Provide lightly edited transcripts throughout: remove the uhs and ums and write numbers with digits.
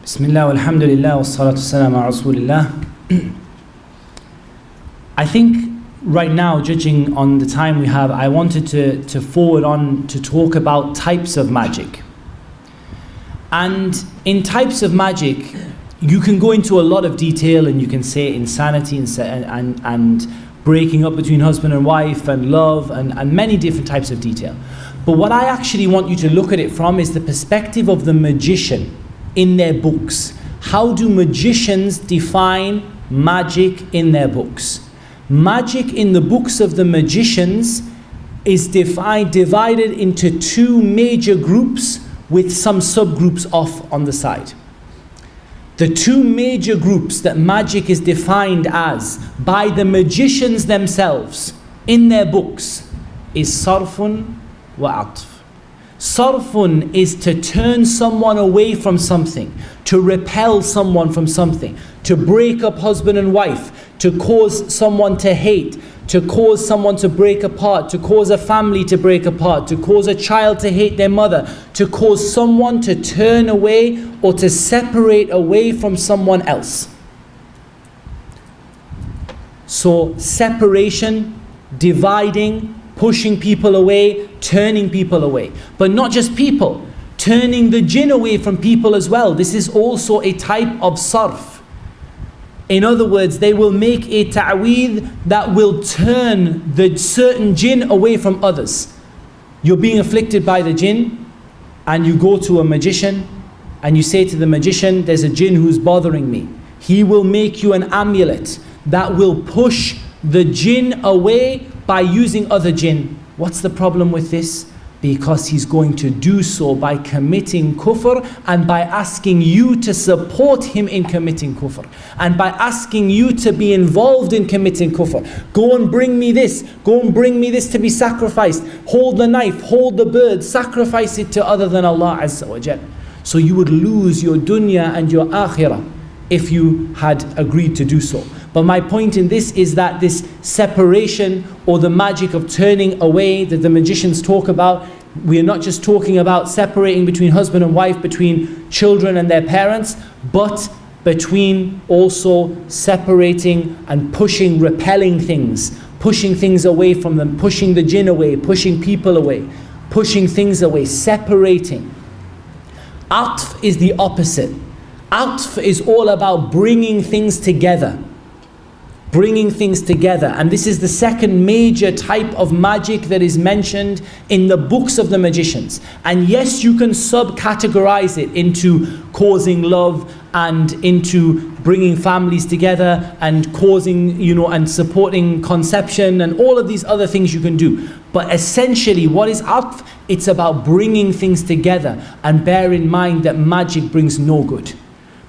Bismillah, alhamdulillah, wassalatu wassalamu ala rasulillah. I think right now, judging on the time we have, I wanted to forward on to talk about types of magic. And in types of magic, you can go into a lot of detail and you can say insanity and breaking up between husband and wife and love and many different types of detail. But what I actually want you to look at it from is the perspective of the magician in their books. How do magicians define magic in their books? Magic in the books of the magicians is divided into two major groups with some subgroups off on the side. The two major groups that magic is defined as by the magicians themselves in their books is sarfun wa atf. Sarfun is to turn someone away from something, to repel someone from something, to break up husband and wife, to cause someone to hate, to cause someone to break apart, to cause a family to break apart, to cause a child to hate their mother, to cause someone to turn away or to separate away from someone else. So separation, dividing, pushing people away, turning people away. But not just people, turning the jinn away from people as well. This is also a type of sarf. In other words, they will make a ta'weed that will turn the certain jinn away from others. You're being afflicted by the jinn and you go to a magician and you say to the magician, there's a jinn who's bothering me. He will make you an amulet that will push the jinn away by using other jinn. What's the problem with this? Because he's going to do so by committing kufr and by asking you to support him in committing kufr and by asking you to be involved in committing kufr. Go and bring me this, go and bring me this to be sacrificed. Hold the knife, hold the bird, sacrifice it to other than Allah Azza wa Jal. So you would lose your dunya and your akhirah if you had agreed to do so. But my point in this is that this separation or the magic of turning away that the magicians talk about, we are not just talking about separating between husband and wife, between children and their parents, but between also separating and pushing, repelling things, pushing things away from them, pushing the jinn away, pushing people away, pushing things away, separating. Atf is the opposite. Atf is all about bringing things together. Bringing things together. And this is the second major type of magic that is mentioned in the books of the magicians. And yes, you can subcategorize it into causing love and into bringing families together and causing, and supporting conception and all of these other things you can do. But essentially, what is atf? It's about bringing things together. And bear in mind that magic brings no good.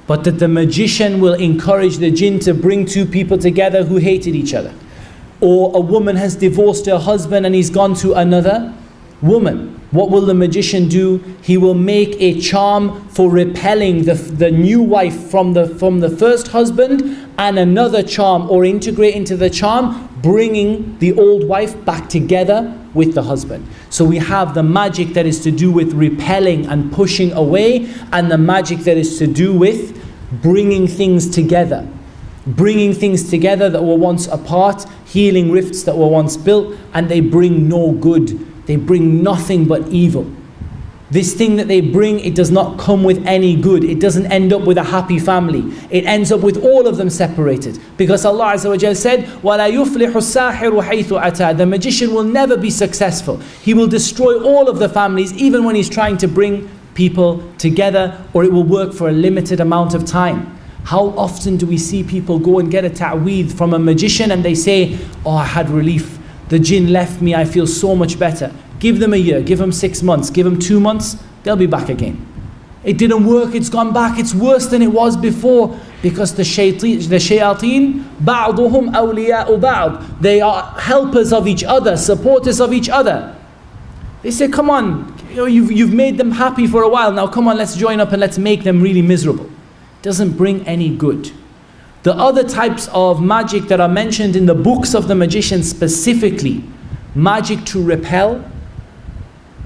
But that the magician will encourage the jinn to bring two people together who hated each other. Or a woman has divorced her husband and he's gone to another woman. What will the magician do? He will make a charm for repelling the new wife from the first husband, and another charm, or integrate into the charm, bringing the old wife back together with the husband. So we have the magic that is to do with repelling and pushing away, and the magic that is to do with bringing things together. Bringing things together that were once apart, healing rifts that were once built, and they bring no good. They bring nothing but evil. This thing that they bring, it does not come with any good. It doesn't end up with a happy family. It ends up with all of them separated. Because Allah Azza wa Jal said, وَلَا يُفْلِحُ السَّاحِرُ حَيْثُ أَتَى. The magician will never be successful. He will destroy all of the families, even when he's trying to bring people together, or it will work for a limited amount of time. How often do we see people go and get a ta'weed from a magician and they say, oh, I had relief. The jinn left me, I feel so much better. Give them a year, give them 6 months, give them 2 months, they'll be back again. It didn't work, it's gone back, it's worse than it was before. Because the shayateen, ba'duhum awliya'u ba'd. They are helpers of each other, supporters of each other. They say, come on, you've made them happy for a while, now come on, let's join up and let's make them really miserable. It doesn't bring any good. The other types of magic that are mentioned in the books of the magicians specifically, magic to repel,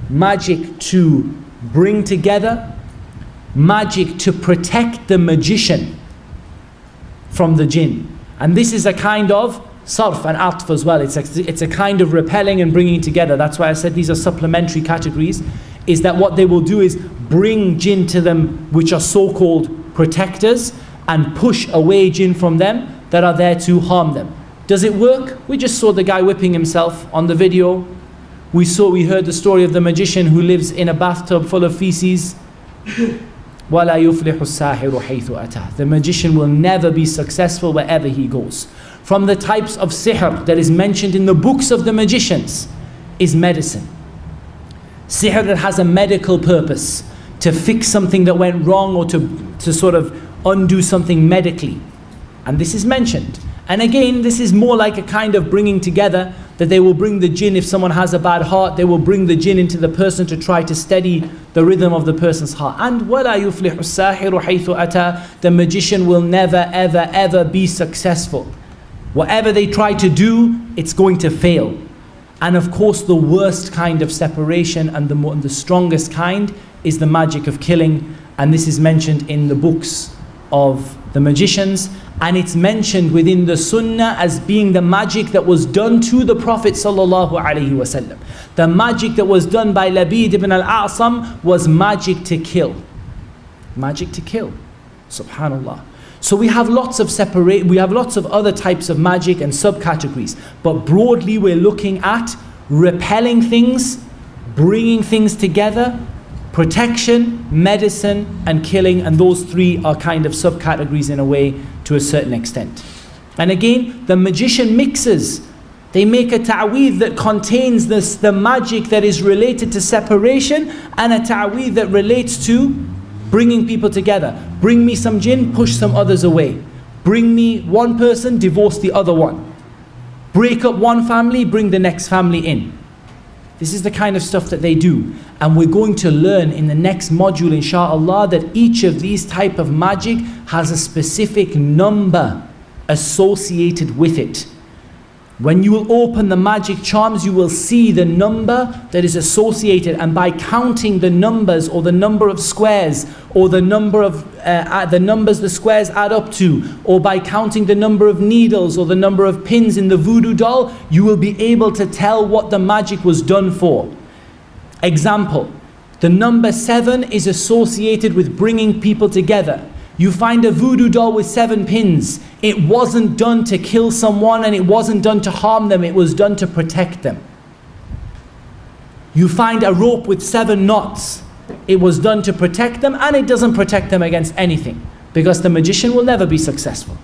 magic to bring together, magic to protect the magician from the jinn. And this is a kind of sarf and atf as well. It's a kind of repelling and bringing together. That's why I said these are supplementary categories, is that what they will do is bring jinn to them, which are so-called protectors, and push away jinn from them that are there to harm them. Does it work? We just saw the guy whipping himself on the video. We heard the story of the magician who lives in a bathtub full of feces. وَلَا يُفْلِحُ السَّاحِرُ حَيْثُ أَتَى. The magician will never be successful wherever he goes. From the types of sihr that is mentioned in the books of the magicians is medicine. Sihr that has a medical purpose, to fix something that went wrong, or to sort of undo something medically. And this is mentioned. And again, this is more like a kind of bringing together, that they will bring the jinn. If someone has a bad heart, they will bring the jinn into the person to try to steady the rhythm of the person's heart. And وَلَا يُفْلِحُ السَّاحِرُ حَيْثُ أَتَى. The magician will never, ever, ever be successful. Whatever they try to do, it's going to fail. And of course, the worst kind of separation and the strongest kind is the magic of killing. And this is mentioned in the books of the magicians, and it's mentioned within the sunnah as being the magic that was done to the Prophet sallallahu alaihi wasallam. The magic that was done by Labid ibn al-A'sam was magic to kill. Magic to kill. Subhanallah. So we have lots of other types of magic and subcategories, but broadly we're looking at repelling things, bringing things together, protection, medicine, and killing, and those three are kind of subcategories in a way to a certain extent. And again, the magician mixes. They make a ta'weed that contains the magic that is related to separation, and a ta'weed that relates to bringing people together. Bring me some jinn, push some others away. Bring me one person, divorce the other one. Break up one family, bring the next family in. This is the kind of stuff that they do. And we're going to learn in the next module, inshallah, that each of these type of magic has a specific number associated with it. When you will open the magic charms, you will see the number that is associated, and by counting the numbers, or the number of squares, or the number of the numbers the squares add up to, or by counting the number of needles or the number of pins in the voodoo doll, you will be able to tell what the magic was done for. Example, the number 7 is associated with bringing people together. You find a voodoo doll with 7 pins. It wasn't done to kill someone, and it wasn't done to harm them. It was done to protect them. You find a rope with 7 knots. It was done to protect them, and it doesn't protect them against anything, because the magician will never be successful.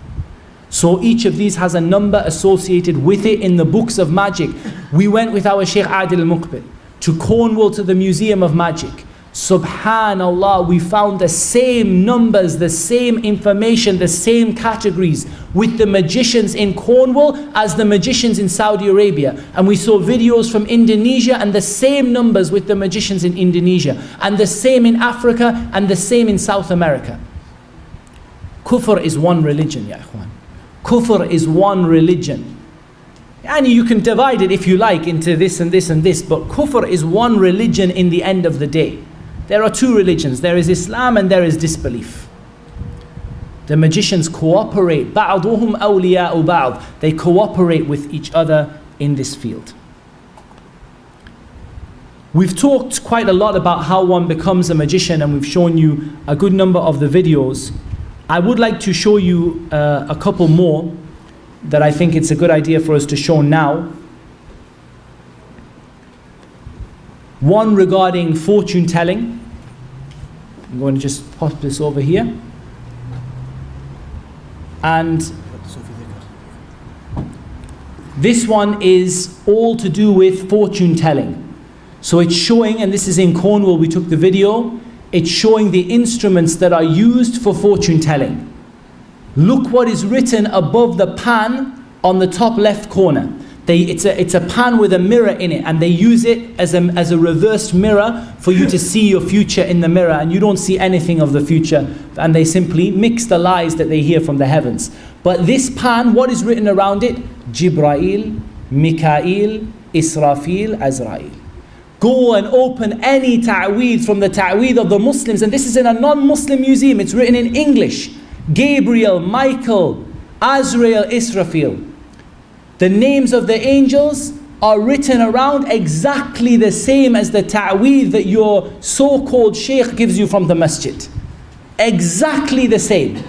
So each of these has a number associated with it in the books of magic. We went with our Sheikh Adil al-Muqbil to Cornwall, to the Museum of Magic. Subhanallah, we found the same numbers, the same information, the same categories with the magicians in Cornwall as the magicians in Saudi Arabia. And we saw videos from Indonesia, and the same numbers with the magicians in Indonesia, and the same in Africa, and the same in South America. Kufr is one religion, ya ikhwan. Kufr is one religion. And you can divide it if you like into this and this and this, but kufr is one religion in the end of the day. There are 2 religions. There is Islam and there is disbelief. The magicians cooperate. بَعْضُهُمْ أَوْلِيَاءُ بَعْضٍ. They cooperate with each other in this field. We've talked quite a lot about how one becomes a magician, and we've shown you a good number of the videos. I would like to show you a couple more that I think it's a good idea for us to show now. One regarding fortune telling. I'm going to just pop this over here. And this one is all to do with fortune telling. So it's showing, and this is in Cornwall, we took the video, it's showing the instruments that are used for fortune telling. Look what is written above the pan on the top left corner. It's a pan with a mirror in it, and they use it as a reversed mirror for you to see your future in the mirror, and you don't see anything of the future, and they simply mix the lies that they hear from the heavens. But this pan, what is written around it? Jibrail, Mikael, Israfil, Azrael. Go and open any ta'weed from the ta'weed of the Muslims, and this is in a non-Muslim museum, it's written in English. Gabriel, Michael, Azrael, Israfil. The names of the angels are written around exactly the same as the ta'weed that your so-called sheikh gives you from the masjid. Exactly the same.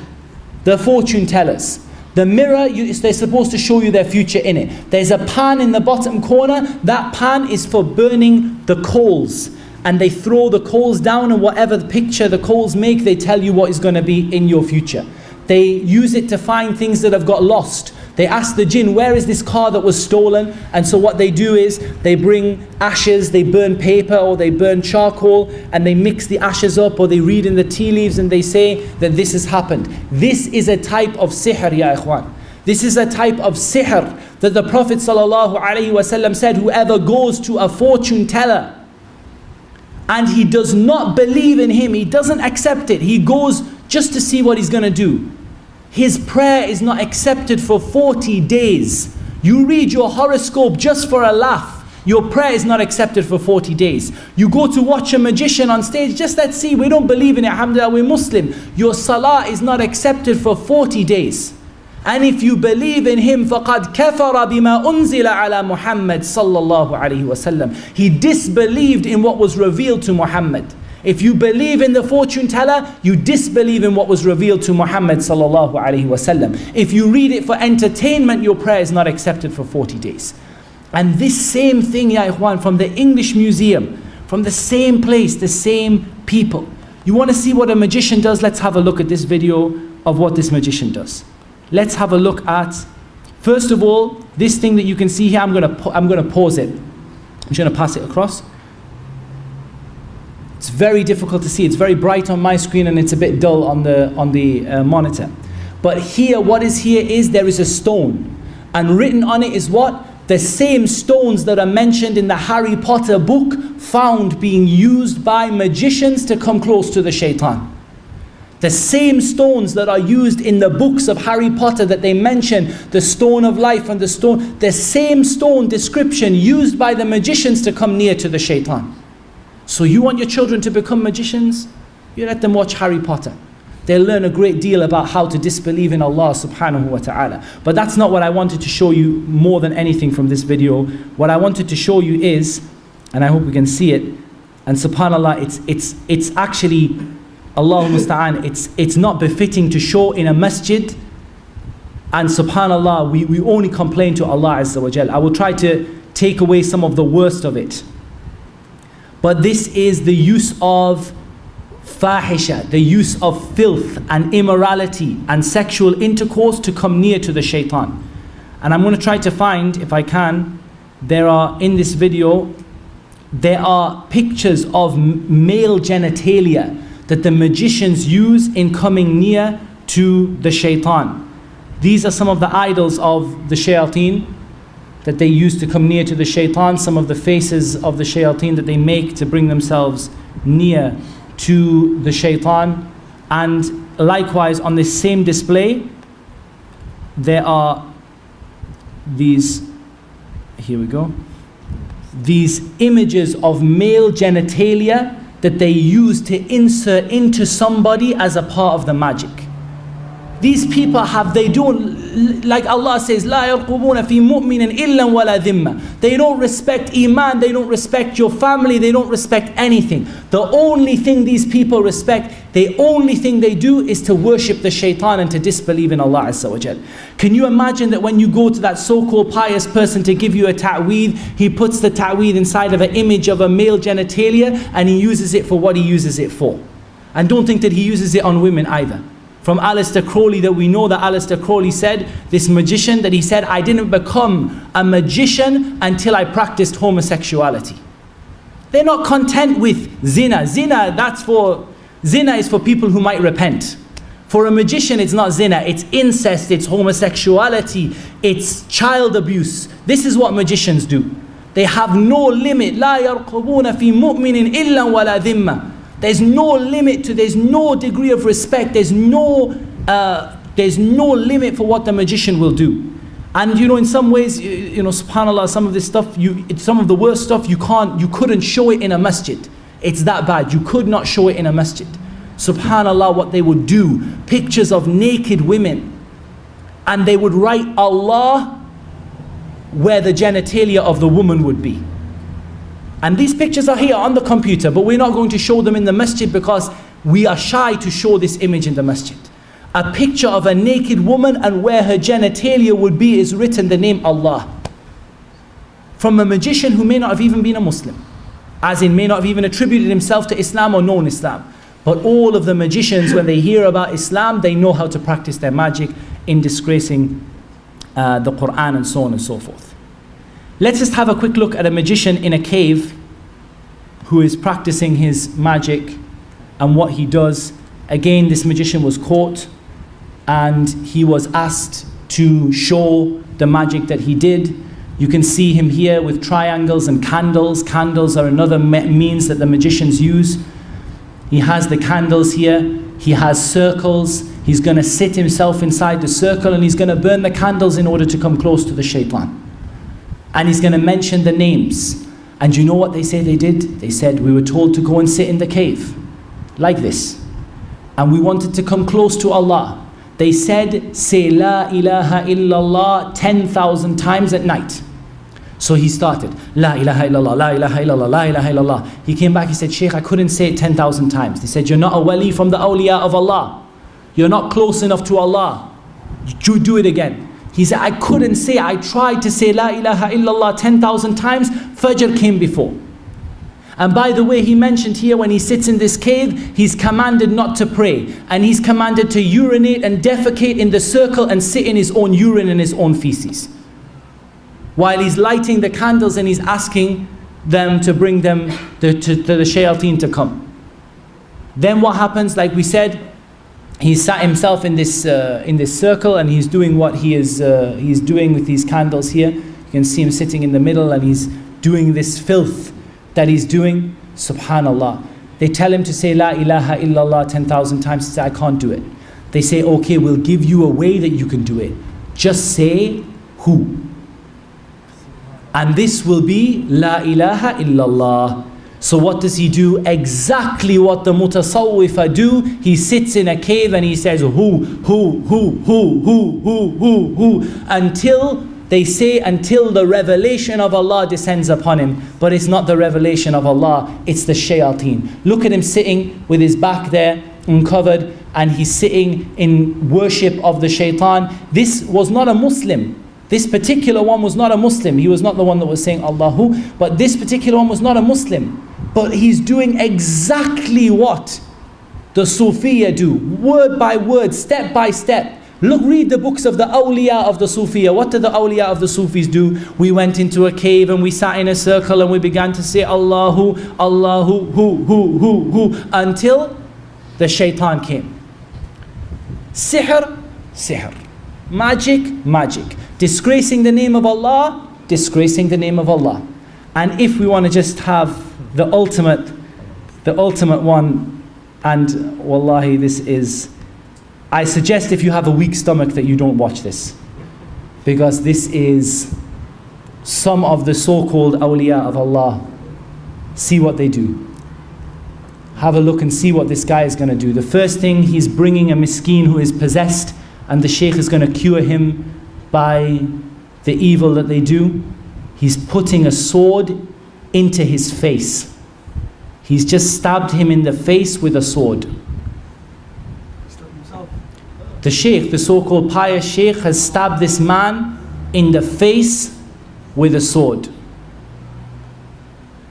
The fortune tellers. The mirror, they're supposed to show you their future in it. There's a pan in the bottom corner. That pan is for burning the coals. And they throw the coals down, and whatever the picture the coals make, they tell you what is going to be in your future. They use it to find things that have got lost. They ask the jinn, where is this car that was stolen? And so what they do is, they bring ashes, they burn paper, or they burn charcoal, and they mix the ashes up, or they read in the tea leaves, and they say that this has happened. This is a type of sihr, ya ikhwan. This is a type of sihr that the Prophet ﷺ said, whoever goes to a fortune teller, and he does not believe in him, he doesn't accept it, he goes just to see what he's going to do, his prayer is not accepted for 40 days. You read your horoscope just for a laugh, your prayer is not accepted for 40 days. You go to watch a magician on stage, just let's see, we don't believe in it, alhamdulillah, we're Muslim. Your salah is not accepted for 40 days. And if you believe in him, فَقَدْ كَفَرَ بِمَا أُنزِلَ عَلَى مُحَمَّدٍ صَلَّى اللَّهُ عَلَيْهِ وَسَلَّمَ. He disbelieved in what was revealed to Muhammad. If you believe in the fortune teller, you disbelieve in what was revealed to Muhammad sallallahu alaihi wasallam. If you read it for entertainment, your prayer is not accepted for 40 days. And this same thing, ya ikhwan, from the English museum, from the same place, the same people. You want to see what a magician does? Let's have a look at this video of what this magician does. Let's have a look at, first of all, this thing that you can see here. I'm going to pause it. I'm just going to pass it across. It's very difficult to see. It's very bright on my screen and it's a bit dull on the monitor. But here, what is here is there is a stone, and written on it is what? The same stones that are mentioned in the Harry Potter book, found being used by magicians to come close to the shaitan. The same stones that are used in the books of Harry Potter that they mention, the stone of life and the same stone description used by the magicians to come near to the shaitan. So you want your children to become magicians? You let them watch Harry Potter. They'll learn a great deal about how to disbelieve in Allah subhanahu wa ta'ala. But that's not what I wanted to show you more than anything from this video. What I wanted to show you is, and I hope we can see it, and subhanAllah, it's actually, Allahumma musta'an, it's not befitting to show in a masjid. And subhanAllah, we only complain to Allah Azza wa Jal. I will try to take away some of the worst of it. But this is the use of fahisha, the use of filth and immorality and sexual intercourse to come near to the shaitan. And I'm going to try to find, if I can, in this video, there are pictures of male genitalia that the magicians use in coming near to the shaitan. These are some of the idols of the shayateen that they use to come near to the shaitan, some of the faces of the shayateen that they make to bring themselves near to the shaitan. And likewise, on this same display, there are these, here we go, these images of male genitalia that they use to insert into somebody as a part of the magic. These people they don't, like Allah says, لا يرقبون في مؤمن إلا ولا ذمة. They don't respect iman, they don't respect your family, they don't respect anything. The only thing these people respect, the only thing they do is to worship the shaitan and to disbelieve in Allah Azza wa Jal. Can you imagine that when you go to that so-called pious person to give you a ta'weed, he puts the ta'weed inside of an image of a male genitalia and he uses it for what he uses it for. And don't think that he uses it on women either. From Aleister Crowley, that we know that Aleister Crowley said, this magician, that he said, I didn't become a magician until I practiced homosexuality. They're not content with zina. Zina is for people who might repent. For a magician, it's not zina, it's incest, it's homosexuality, it's child abuse. This is what magicians do. They have no limit. لا يرقبون في مؤمن إلا ولا ذمة. There's no limit there's no degree of respect, there's no limit for what the magician will do. And in some ways, subhanAllah, some of this stuff, some of the worst stuff, you couldn't show it in a masjid. It's that bad. You could not show it in a masjid. Subhanallah, what they would do, pictures of naked women, and they would write Allah where the genitalia of the woman would be. And these pictures are here on the computer, but we're not going to show them in the masjid because we are shy to show this image in the masjid. A picture of a naked woman, and where her genitalia would be is written the name Allah. From a magician who may not have even been a Muslim. As in, may not have even attributed himself to Islam or known Islam. But all of the magicians, when they hear about Islam, they know how to practice their magic in disgracing the Quran and so on and so forth. Let's just have a quick look at a magician in a cave who is practicing his magic and what he does. Again, this magician was caught and he was asked to show the magic that he did. You can see him here with triangles and candles. Candles are another means that the magicians use. He has the candles here. He has circles. He's going to sit himself inside the circle and he's going to burn the candles in order to come close to the shaitan. And he's going to mention the names. And you know what they say they did? They said, we were told to go and sit in the cave. Like this. And we wanted to come close to Allah. They said, say La ilaha illallah 10,000 times at night. So he started, La ilaha illallah, La ilaha illallah, La ilaha illallah. He came back, he said, Shaykh, I couldn't say it 10,000 times. They said, you're not a wali from the awliya of Allah. You're not close enough to Allah. You do it again. He said, I couldn't say, I tried to say La ilaha illallah 10,000 times. Fajr came before. And by the way, he mentioned here when he sits in this cave, he's commanded not to pray. And he's commanded to urinate and defecate in the circle and sit in his own urine and his own feces. While he's lighting the candles and he's asking them to bring them to the shayateen to come. Then what happens, like we said, he sat himself in this circle and he's doing what he's doing with these candles here. You can see him sitting in the middle and he's doing this filth that he's doing. Subhanallah. They tell him to say La ilaha illallah 10,000 times. He says, I can't do it. They say, okay, we'll give you a way that you can do it. Just say who. And this will be La ilaha illallah. So what does he do? Exactly what the mutasawwifa do. He sits in a cave and he says who, until they say, until the revelation of Allah descends upon him. But it's not the revelation of Allah, it's the shayateen. Look at him sitting with his back there uncovered, and he's sitting in worship of the shaitan. This was not a Muslim. This particular one was not a Muslim. He was not the one that was saying Allahu, but this particular one was not a Muslim. But he's doing exactly what the Sufiya do, word by word, step by step. Look, read the books of the awliya of the Sufiya. What did the awliya of the Sufis do? We went into a cave and we sat in a circle and we began to say Allahu, Allahu, who, until the shaitan came. Sihr, sihr. Magic, magic. Disgracing the name of Allah, disgracing the name of Allah. And if we want to just have the ultimate one, and wallahi, this is, I suggest if you have a weak stomach that you don't watch this, because this is some of the so-called awliya of Allah. See what they do. Have a look and see what this guy is going to do. The first thing, he's bringing a miskeen who is possessed, and the sheikh is going to cure him by the evil that they do. He's putting a sword into his face. He's just stabbed him in the face with a sword. The sheikh, the so-called pious sheikh, has stabbed this man in the face with a sword.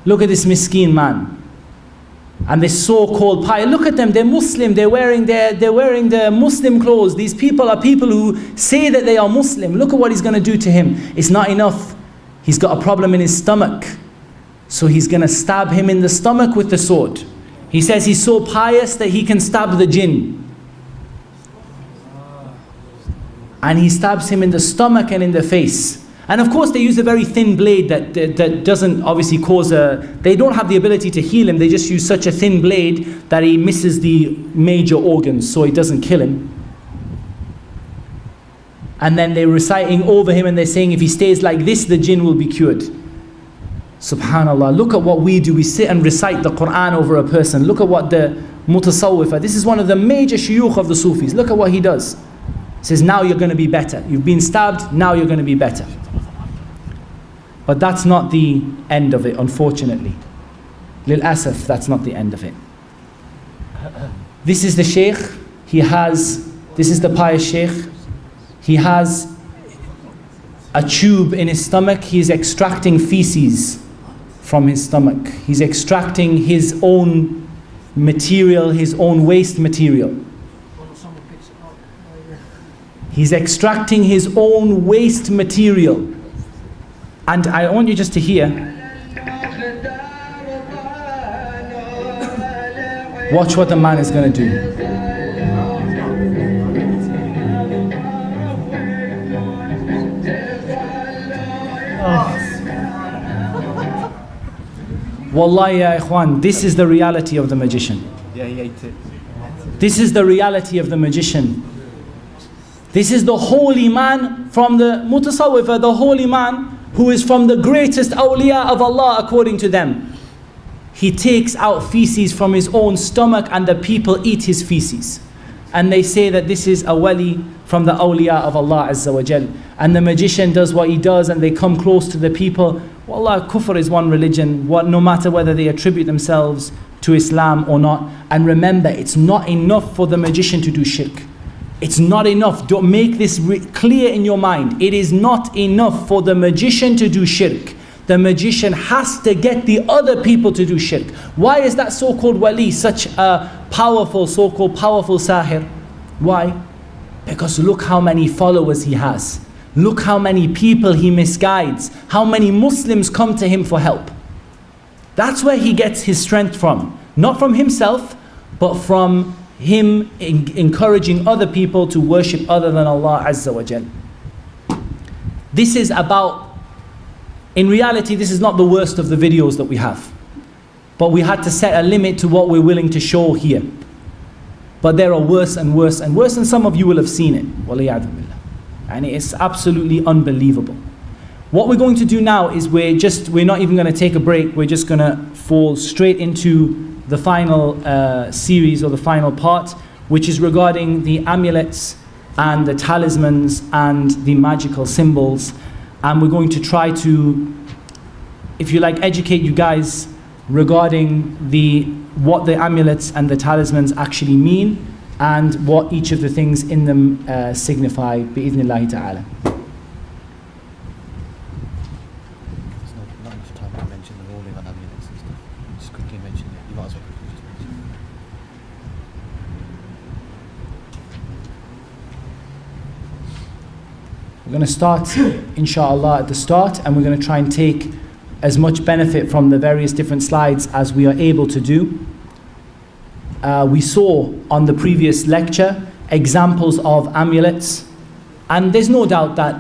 Look at this miskeen man. And this so-called pious, look at them, they're Muslim, they're wearing their Muslim clothes. These people are people who say that they are Muslim. Look at what he's going to do to him. It's not enough. He's got a problem in his stomach. So he's going to stab him in the stomach with the sword. He says he's so pious that he can stab the jinn. And he stabs him in the stomach and in the face. And of course they use a very thin blade that doesn't obviously cause they don't have the ability to heal him. They just use such a thin blade that he misses the major organs, so it doesn't kill him. And then they're reciting over him and they're saying, if he stays like this, the jinn will be cured. Subhanallah, look at what we do. We sit and recite the Quran over a person. Look at what the mutasawwifah, this is one of the major shuyukh of the Sufis. Look at what he does. He says, now you're going to be better. You've been stabbed, now you're going to be better. But that's not the end of it, unfortunately. Lil asaf, that's not the end of it. This is the sheikh. This is the pious sheikh. He has a tube in his stomach. He's extracting feces from his stomach. He's extracting his own material, his own waste material. He's extracting his own waste material. And I want you just to hear. Watch what the man is going to do. Wallahi ya ikhwan, this is the reality of the magician. Yeah, he ate it. This is the reality of the magician. This is the holy man from the mutasawwifah, the holy man who is from the greatest awliya of Allah according to them. He takes out feces from his own stomach and the people eat his feces. And they say that this is a wali from the awliya of Allah Azza wa Jal. And the magician does what he does and they come close to the people. Wallah, kufr is one religion, no matter whether they attribute themselves to Islam or not. And remember, it's not enough for the magician to do shirk. It's not enough. Don't make this clear in your mind. It is not enough for the magician to do shirk. The magician has to get the other people to do shirk. Why is that so-called wali such a powerful, so-called powerful sahir? Why? Because look how many followers he has. Look how many people he misguides. How many Muslims come to him for help. That's where he gets his strength from. Not from himself, but from him encouraging other people to worship other than Allah Azza wa Jal. This is about, in reality, this is not the worst of the videos that we have. But we had to set a limit to what we're willing to show here. But there are worse and worse and worse, and some of you will have seen it. Waliyadu billah. And it's absolutely unbelievable. What we're going to do now is we're not even going to take a break. We're just going to fall straight into the final series or the final part, which is regarding the amulets and the talismans and the magical symbols. And we're going to try to, if you like, educate you guys regarding what the amulets and the talismans actually mean and what each of the things in them signify, bi'idhnillahi ta'ala. We're going to start, inshallah, at the start, and we're going to try and take as much benefit from the various different slides as we are able to do. We saw on the previous lecture examples of amulets, and there's no doubt that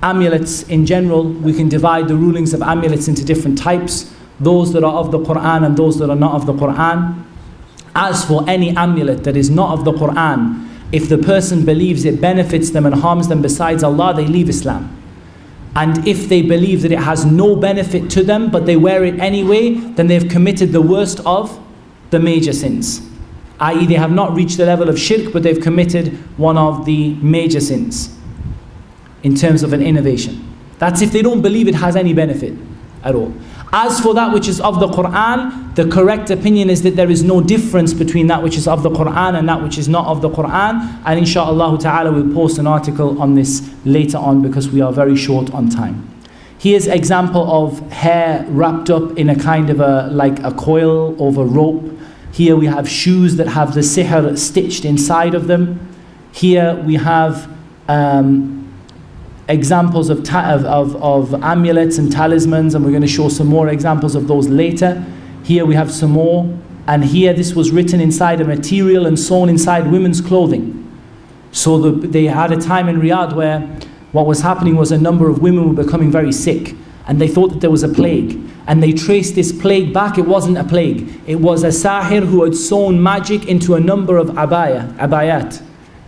amulets in general, we can divide the rulings of amulets into different types, those that are of the Quran and those that are not of the Quran. As for any amulet that is not of the Quran, if the person believes it benefits them and harms them besides Allah, they leave Islam. And if they believe that it has no benefit to them, but they wear it anyway, then they've committed the worst of the major sins. I.e., they have not reached the level of shirk, but they've committed one of the major sins in terms of an innovation. That's if they don't believe it has any benefit at all. As for that which is of the Quran, the correct opinion is that there is no difference between that which is of the Quran and that which is not of the Quran. And inshaAllah ta'ala we'll post an article on this later on because we are very short on time. Here's example of hair wrapped up in a kind of like a coil of a rope. Here we have shoes that have the sihr stitched inside of them. Here we have examples of amulets and talismans, and we're going to show some more examples of those later. Here we have some more, and here this was written inside a material and sewn inside women's clothing. So they had a time in Riyadh where what was happening was a number of women were becoming very sick, and they thought that there was a plague, and they traced this plague back. It wasn't a plague, it was a sahir who had sewn magic into a number of abayat,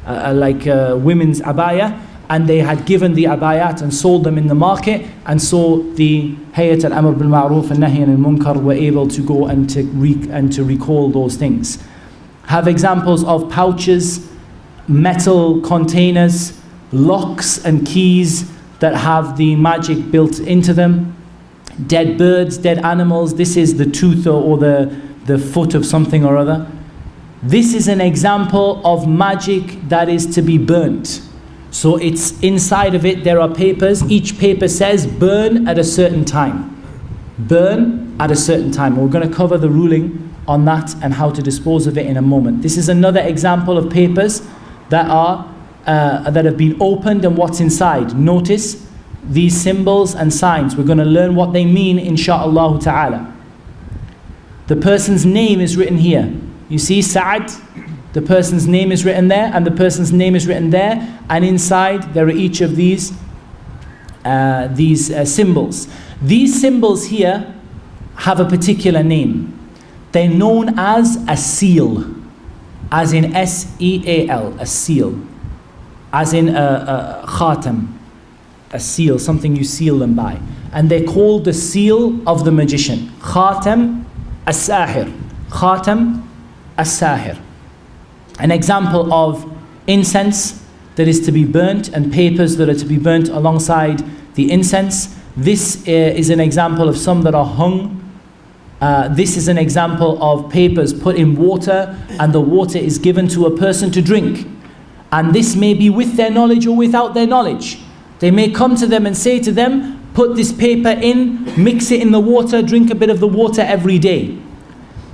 women's abaya, and they had given the abayat and sold them in the market, and so the Hayat al-Amr bil-Ma'ruf and Nahy al-Munkar were able to go and to recall those things. Have examples of pouches, metal containers, locks and keys that have the magic built into them. Dead birds, dead animals. This is the tooth or the foot of something or other. This is an example of magic that is to be burnt. So it's inside of it, there are papers. Each paper says burn at a certain time. Burn at a certain time. We're going to cover the ruling on that and how to dispose of it in a moment. This is another example of papers that have been opened and what's inside. Notice these symbols and signs. We're going to learn what they mean, insha'Allah ta'ala. The person's name is written here. You see Sa'ad, the person's name is written there, and the person's name is written there, and inside there are each of these symbols. These symbols here have a particular name. They're known as a seal, as in S-E-A-L, a seal, as in a khatam, a seal, something you seal them by. And they're called the seal of the magician. Khatam as-sahir. Khatam as-sahir. An example of incense that is to be burnt and papers that are to be burnt alongside the incense. This is an example of some that are hung. This is an example of papers put in water, and the water is given to a person to drink. And this may be with their knowledge or without their knowledge. They may come to them and say to them, put this paper in, mix it in the water, drink a bit of the water every day.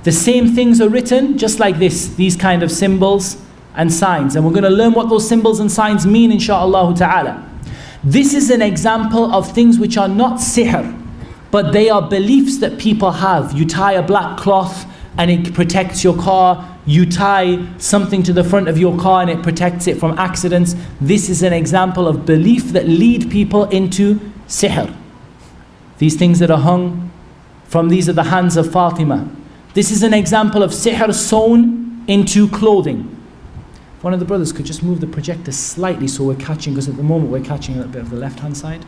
The same things are written just like this, these kind of symbols and signs. And we're going to learn what those symbols and signs mean, insha'Allah ta'ala. This is an example of things which are not sihr, but they are beliefs that people have. You tie a black cloth and it protects your car. You tie something to the front of your car and it protects it from accidents. This is an example of belief that lead people into sihr. These things that are hung from, these are the hands of Fatima. This is an example of sihr sewn into clothing. If one of the brothers could just move the projector slightly so we're catching, because at the moment we're catching a little bit of the left hand side.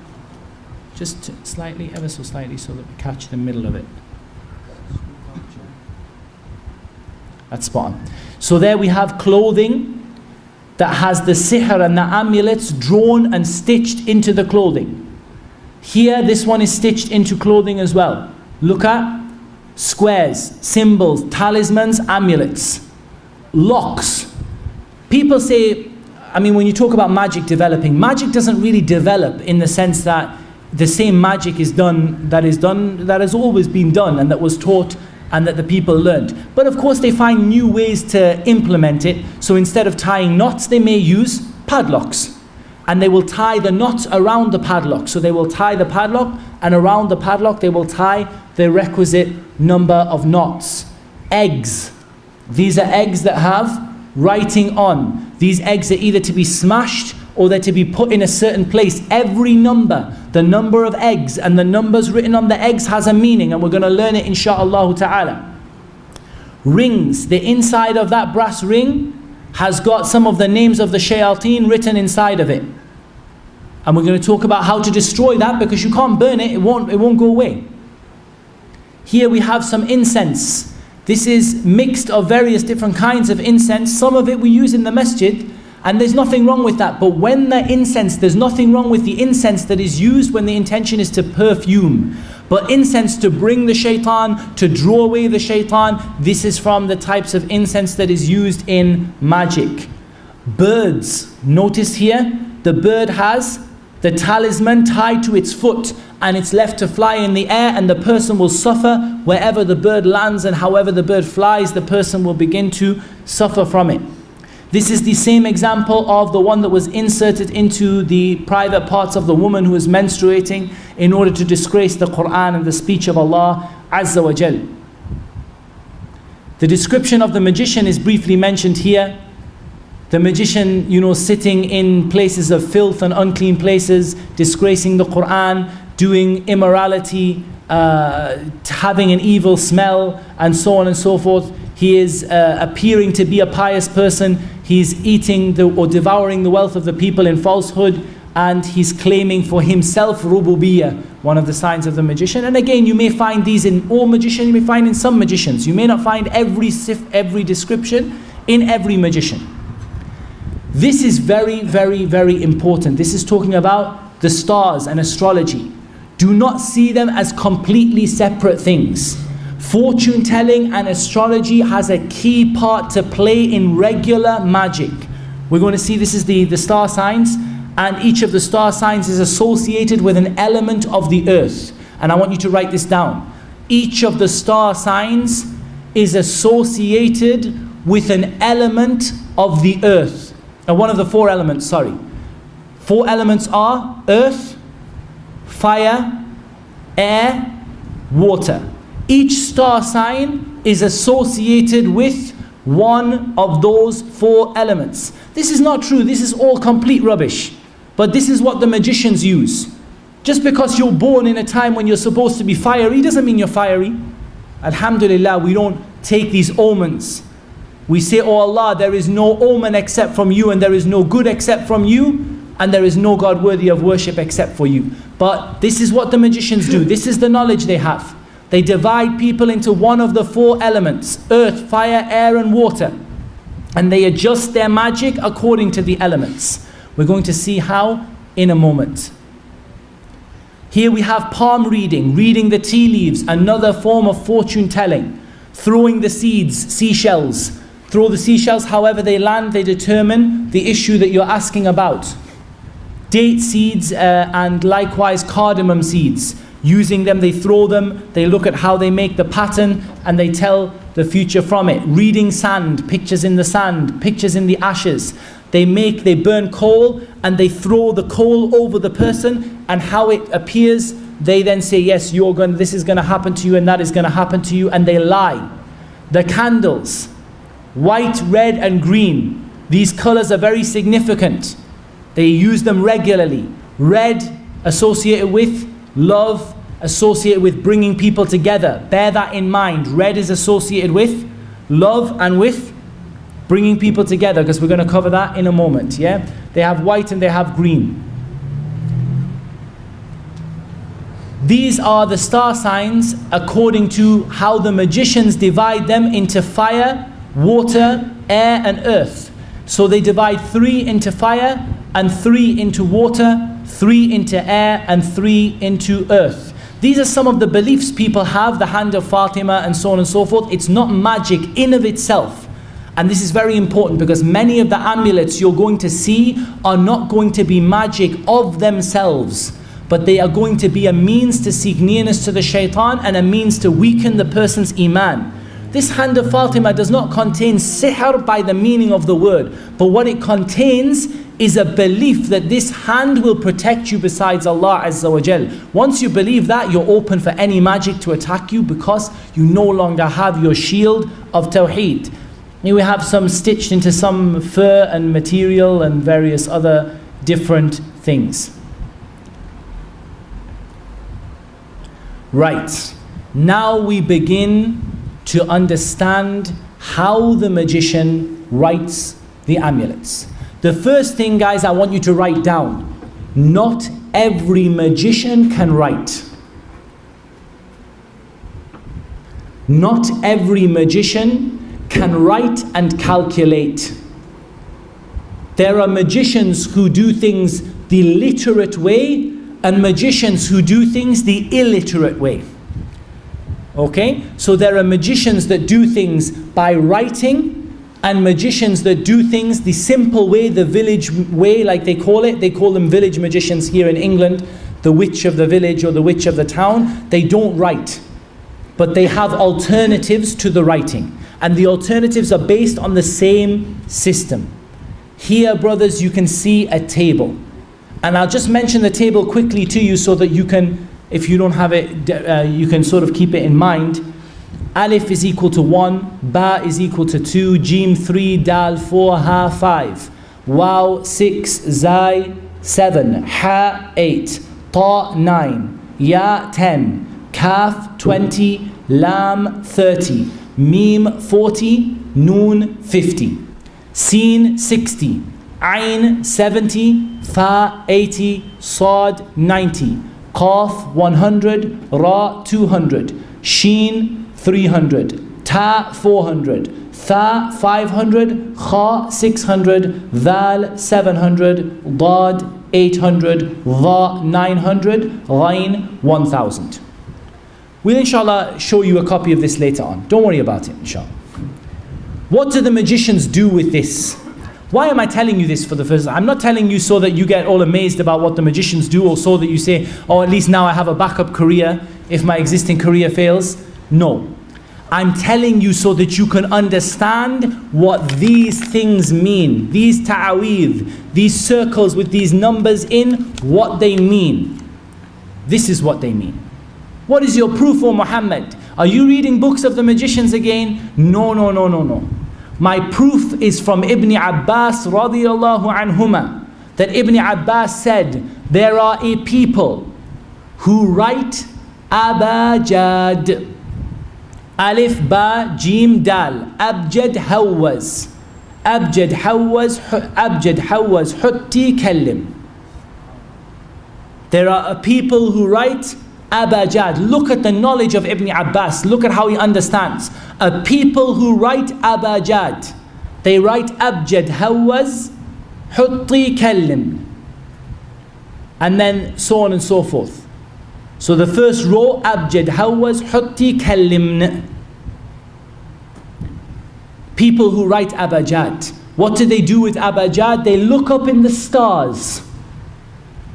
Just slightly, ever so slightly, so that we catch the middle of it. That's spot on. So there we have clothing that has the sihr and the amulets drawn and stitched into the clothing. Here, this one is stitched into clothing as well. Look at squares, symbols, talismans, amulets, locks. People say, I mean, when you talk about magic developing, magic doesn't really develop in the sense that the same magic is done that has always been done and that was taught and that the people learned. But of course they find new ways to implement it. So instead of tying knots, they may use padlocks. And they will tie the knot around the padlock. So they will tie the padlock, and around the padlock they will tie the requisite number of knots. Eggs. These are eggs that have writing on. These eggs are either to be smashed or they're to be put in a certain place. Every number, the number of eggs and the numbers written on the eggs has a meaning, and we're going to learn it insha'Allah ta'ala. Rings. The inside of that brass ring has got some of the names of the shayateen written inside of it. And we're going to talk about how to destroy that, because you can't burn it, it won't go away. Here we have some incense. This is mixed of various different kinds of incense. Some of it we use in the masjid, and there's nothing wrong with that. But when the incense, there's nothing wrong with the incense that is used when the intention is to perfume. But incense to bring the shaitan, to draw away the shaitan, this is from the types of incense that is used in magic. Birds. Notice here, the bird has the talisman tied to its foot, and it's left to fly in the air, and the person will suffer wherever the bird lands, and however the bird flies, the person will begin to suffer from it. This is the same example of the one that was inserted into the private parts of the woman who is menstruating in order to disgrace the Quran and the speech of Allah Azza wa Jal. The description of the magician is briefly mentioned here. The magician, sitting in places of filth and unclean places, disgracing the Quran, doing immorality, having an evil smell, and so on and so forth. He is appearing to be a pious person. he's eating or devouring the wealth of the people in falsehood, and he's claiming for himself rububiyyah, one of the signs of the magician. And again, you may find these in all magicians, you may find in some magicians. You may not find every description in every magician. This is very, very, very important. This is talking about the stars and astrology. Do not see them as completely separate things. Fortune telling and astrology has a key part to play in regular magic. We're going to see this is the star signs, and each of the star signs is associated with an element of the earth. And I want you to write this down. Each of the star signs is associated with an element of the earth. One of the four elements, sorry. Four elements are earth, fire, air, water. Each star sign is associated with one of those four elements. This is not true. This is all complete rubbish. But this is what the magicians use. Just because you're born in a time when you're supposed to be fiery doesn't mean you're fiery. Alhamdulillah, we don't take these omens. We say, oh Allah, there is no omen except from you, and there is no good except from you, and there is no God worthy of worship except for you. But this is what the magicians do. This is the knowledge they have. They divide people into one of the four elements: earth, fire, air, and water. And they adjust their magic according to the elements. We're going to see how in a moment. Here we have palm reading, reading the tea leaves, another form of fortune telling. Throwing the seeds, seashells. Throw the seashells, however they land, they determine the issue that you're asking about. Date seeds and likewise cardamom seeds. Using them, they throw them, they look at how they make the pattern, and they tell the future from it. Reading sand, pictures in the sand, pictures in the ashes. They burn coal, and they throw the coal over the person, and how it appears, they then say, yes, this is going to happen to you, and that is going to happen to you, and they lie. The candles, white, red, and green. These colors are very significant. They use them regularly. Red associated with love, associated with bringing people together. Bear that in mind. Red is associated with love and with bringing people together, because we're going to cover that in a moment. Yeah, they have white and they have green. These are the star signs according to how the magicians divide them into fire, water, air, and earth. So they divide 3 into fire, and 3 into water, 3 into air, and 3 into earth. These are some of the beliefs people have, the hand of Fatima and so on and so forth. It's not magic in of itself. And this is very important, because many of the amulets you're going to see are not going to be magic of themselves, but they are going to be a means to seek nearness to the shaitan and a means to weaken the person's iman. This hand of Fatima does not contain sihr by the meaning of the word, but what it contains is a belief that this hand will protect you besides Allah Azza wa Jal. Once you believe that, you're open for any magic to attack you, because you no longer have your shield of Tawheed. Here we have some stitched into some fur and material and various other different things. Right, now we begin to understand how the magician writes the amulets. The first thing, guys, I want you to write down: not every magician can write. Not every magician can write and calculate. There are magicians who do things the literate way, and magicians who do things the illiterate way. Okay? So there are magicians that do things by writing, and magicians that do things the simple way, the village way, like they call it. They call them village magicians here in England, the witch of the village or the witch of the town. They don't write, but they have alternatives to the writing. And the alternatives are based on the same system. Here, brothers, you can see a table. And I'll just mention the table quickly to you so that you can, if you don't have it, you can sort of keep it in mind. Alif is equal to 1, Ba is equal to 2, Jim 3, Dal 4, Ha 5, Waw 6, Zai 7, Ha 8, Ta 9, Ya 10, Kaf 20, Lam 30, Mim 40, Noon 50. Sin 60, Ain 70, Fa 80, Sad 90, Qaf 100, Ra 200, Sheen 300, Ta 400, Tha 500, Kha 600, Dhal 700, Dad 800, Dha 900, Ghain 1000. We'll inshallah show you a copy of this later on. Don't worry about it, inshallah. What do the magicians do with this? Why am I telling you this for the first time? I'm not telling you so that you get all amazed about what the magicians do, or so that you say, oh, at least now I have a backup career if my existing career fails. No. I'm telling you so that you can understand what these things mean. These ta'aweed, these circles with these numbers in, what they mean. This is what they mean. What is your proof, O Muhammad? Are you reading books of the magicians again? No, no, no, no, no. My proof is from Ibn Abbas radiyallahu anhuma, that Ibn Abbas said, there are a people who write abajad, alif ba jim dal, abjad hawaz, abjad hawaz, hutti kallim. There are a people who write abajad. Look at the knowledge of Ibn Abbas. Look at how he understands. A people who write abajad. They write abjad hawaz, hutti kallim. And then so on and so forth. So the first row, abjad hawaz, hutti kallimn. People who write abajad. What do they do with abajad? They look up in the stars.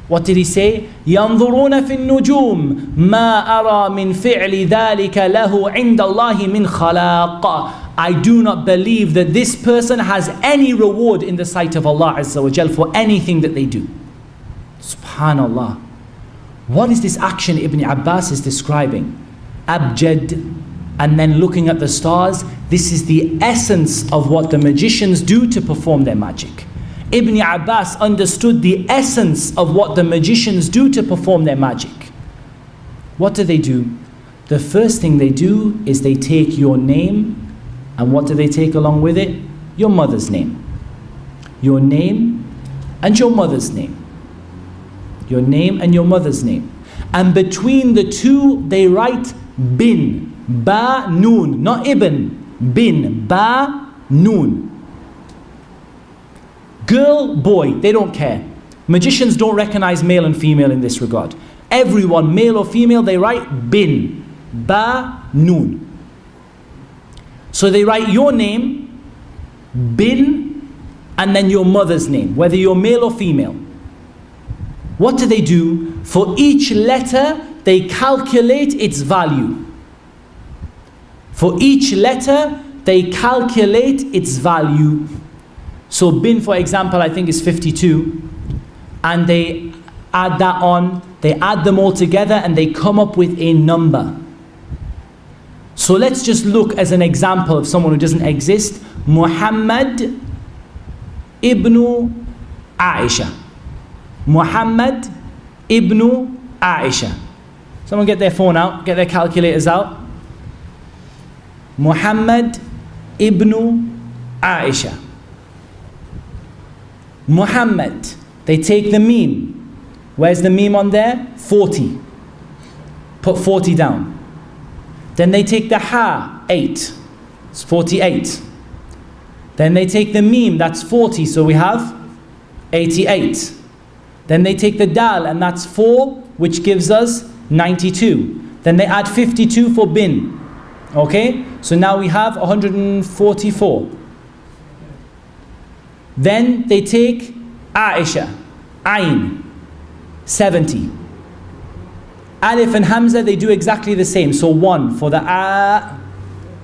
What did he say? ينظرون في النجوم ما أرى من فعل ذلك له عند الله من خلاق. I do not believe that this person has any reward in the sight of Allah Azza wa Jal for anything that they do. Subhanallah. What is this action Ibn Abbas is describing? Abjad, and then looking at the stars. This is the essence of what the magicians do to perform their magic. Ibn Abbas understood the essence of what the magicians do to perform their magic. What do? The first thing they do is they take your name, and what do they take along with it? Your mother's name. Your name and your mother's name. Your name and your mother's name. And between the two they write bin, ba, noon, not ibn, bin, ba, noon. Girl, boy, they don't care. Magicians don't recognize male and female in this regard. Everyone, male or female, they write bin, ba, noon. So they write your name, bin, and then your mother's name, whether you're male or female. What do? For each letter, they calculate its value. For each letter, they calculate its value. So bin, for example, I think is 52. And they add that on, they add them all together and they come up with a number. So let's just look as an example of someone who doesn't exist. Muhammad ibn Aisha. Muhammad ibn Aisha. Someone get their phone out, get their calculators out. Muhammad ibn Aisha. Muhammad, they take the meme. Where's the meme on there? 40. Put 40 down. Then they take the ha, 8. It's 48. Then they take the meme, that's 40, so we have 88. Then they take the dal, and that's 4, which gives us 92. Then they add 52 for bin. Okay? So now we have 144. Then they take Aisha, Ain, 70. Alif and Hamza, they do exactly the same. So 1 for the A,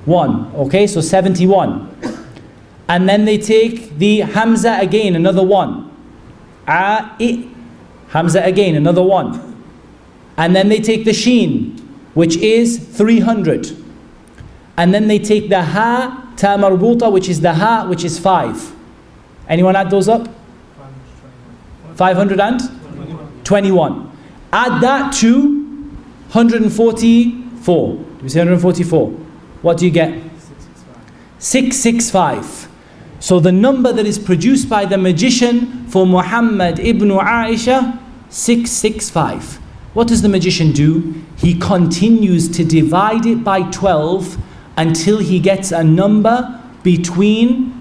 1. Okay, so 71. And then they take the Hamza again, another 1. A, Hamza again, another 1. And then they take the Sheen, which is 300. And then they take the Ha, Ta marbuta, which is the Ha, which is 5. Anyone add those up? 521. Add that to 144. Do we say 144? What do you get? 665. So the number that is produced by the magician for Muhammad ibn Aisha, 665. What does the magician do? He continues to divide it by 12 until he gets a number between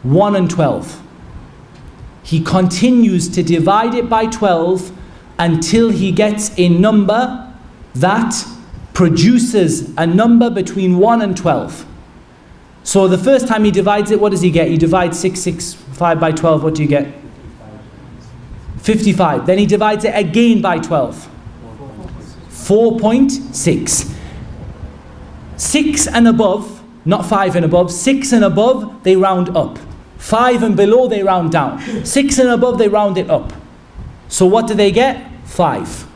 1 and 12. He continues to divide it by 12 until he gets a number that produces a number between 1 and 12. So the first time he divides it, what does he get? You divide 665 by 12, what do you get? 55. Then he divides it again by 12. 4.6. 6 and above, not 5 and above, 6 and above, they round up. 5 and below, they round down. 6 and above, they round it up. So what do they get? 5.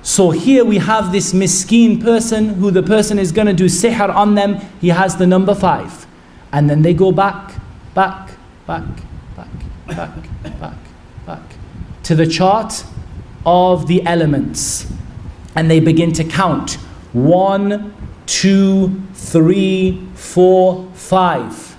So here we have this miskeen person who the person is going to do sihr on them. He has the number 5. And then they go back to the chart of the elements. And they begin to count. 1, 2, 3, 4, 5.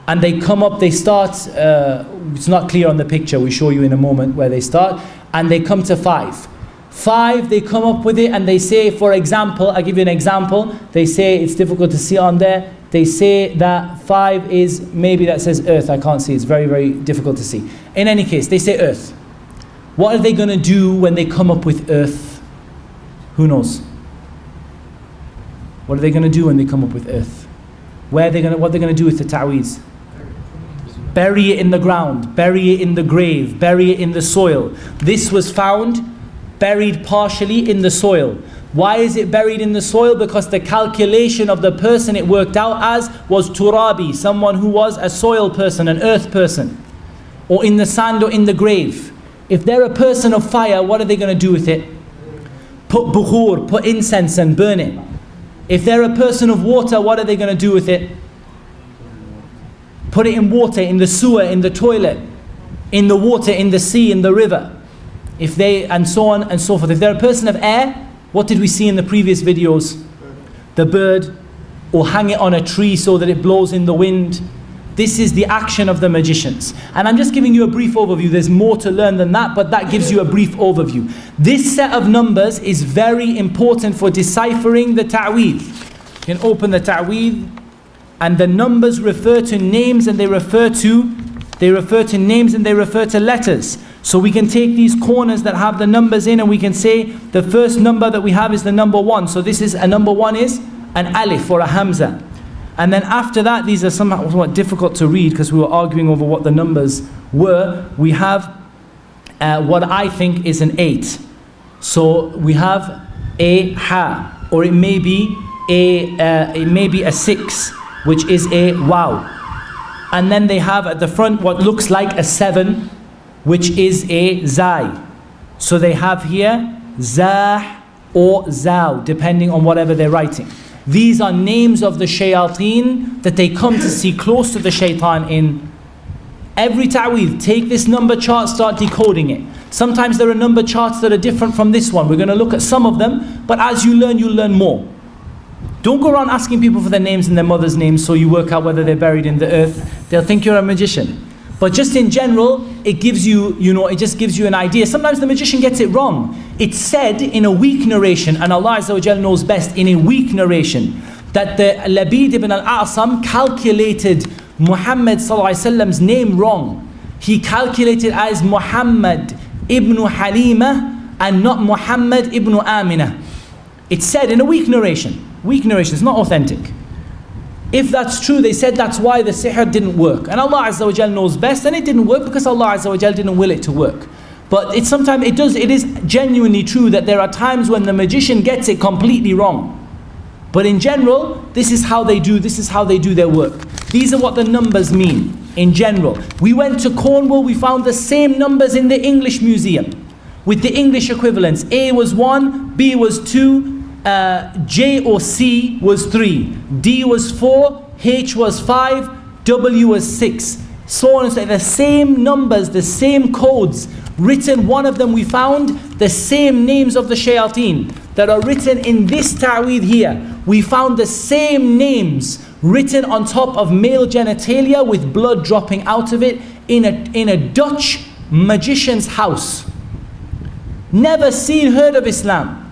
And they come up, they start, it's not clear on the picture, we'll show you in a moment where they start. And they come to 5. 5, they come up with it and they say, for example, I'll give you an example. They say, it's difficult to see on there. They say that 5 is, maybe that says earth, I can't see, it's very, very difficult to see. In any case, they say earth. What are they going to do when they come up with earth? Who knows? What are they going to do when they come up with earth? What are they going to do with the ta'weez? Bury it in the ground, bury it in the grave, bury it in the soil. This was found buried partially in the soil. Why is it buried in the soil? Because the calculation of the person it worked out as was turabi, someone who was a soil person, an earth person, or in the sand or in the grave. If they're a person of fire, what are they going to do with it? Put bukhur, put incense and burn it. If they're a person of water, what are they going to do with it? Put it in water, in the sewer, in the toilet, in the water, in the sea, in the river. If they, and so on and so forth. If they're a person of air, what did we see in the previous videos? The bird, or hang it on a tree so that it blows in the wind. This is the action of the magicians. And I'm just giving you a brief overview. There's more to learn than that, but that gives you a brief overview. This set of numbers is very important for deciphering the ta'weed. You can open the ta'weed, and the numbers refer to names, and they refer to names, and they refer to letters. So we can take these corners that have the numbers in, and we can say the first number that we have is the number 1. So this is a number 1 is an alif or a hamza. And then after that, these are somewhat difficult to read because we were arguing over what the numbers were. We have what I think is an 8. So we have a ha, or it may be a 6, which is a wow. And then they have at the front what looks like a 7, which is a zai. So they have here zah or zaw, depending on whatever they're writing. These are names of the shayateen that they come to see close to the shaitan in. Every ta'weed, take this number chart, start decoding it. Sometimes there are number charts that are different from this one. We're going to look at some of them, but as you learn, you'll learn more. Don't go around asking people for their names and their mother's names so you work out whether they're buried in the earth. They'll think you're a magician. But just in general, it gives you, it just gives you an idea. Sometimes the magician gets it wrong. It's said in a weak narration, and Allah Azza wa Jal knows best, in a weak narration, that the Labid ibn al-A'sam calculated Muhammad Sallallahu Alaihi Wasallam's name wrong. He calculated as Muhammad ibn Halima and not Muhammad ibn Amina. It's said in a weak narration. Weak narration, it's not authentic. If that's true, they said that's why the sihr didn't work. And Allah Azza wa Jal knows best, and it didn't work because Allah Azza wa Jal didn't will it to work. But it is genuinely true that there are times when the magician gets it completely wrong. But in general, this is how they do their work. These are what the numbers mean in general. We went to Cornwall, we found the same numbers in the English Museum with the English equivalents. A was 1, B was 2, J or C was 3, D was 4, H was 5, W was 6. So on and so on. The same numbers, the same codes written. One of them we found the same names of the shayateen that are written in this ta'weed here. we found the same names written on top of male genitalia with blood dropping out of it in a Dutch magician's house. Never seen, heard of Islam.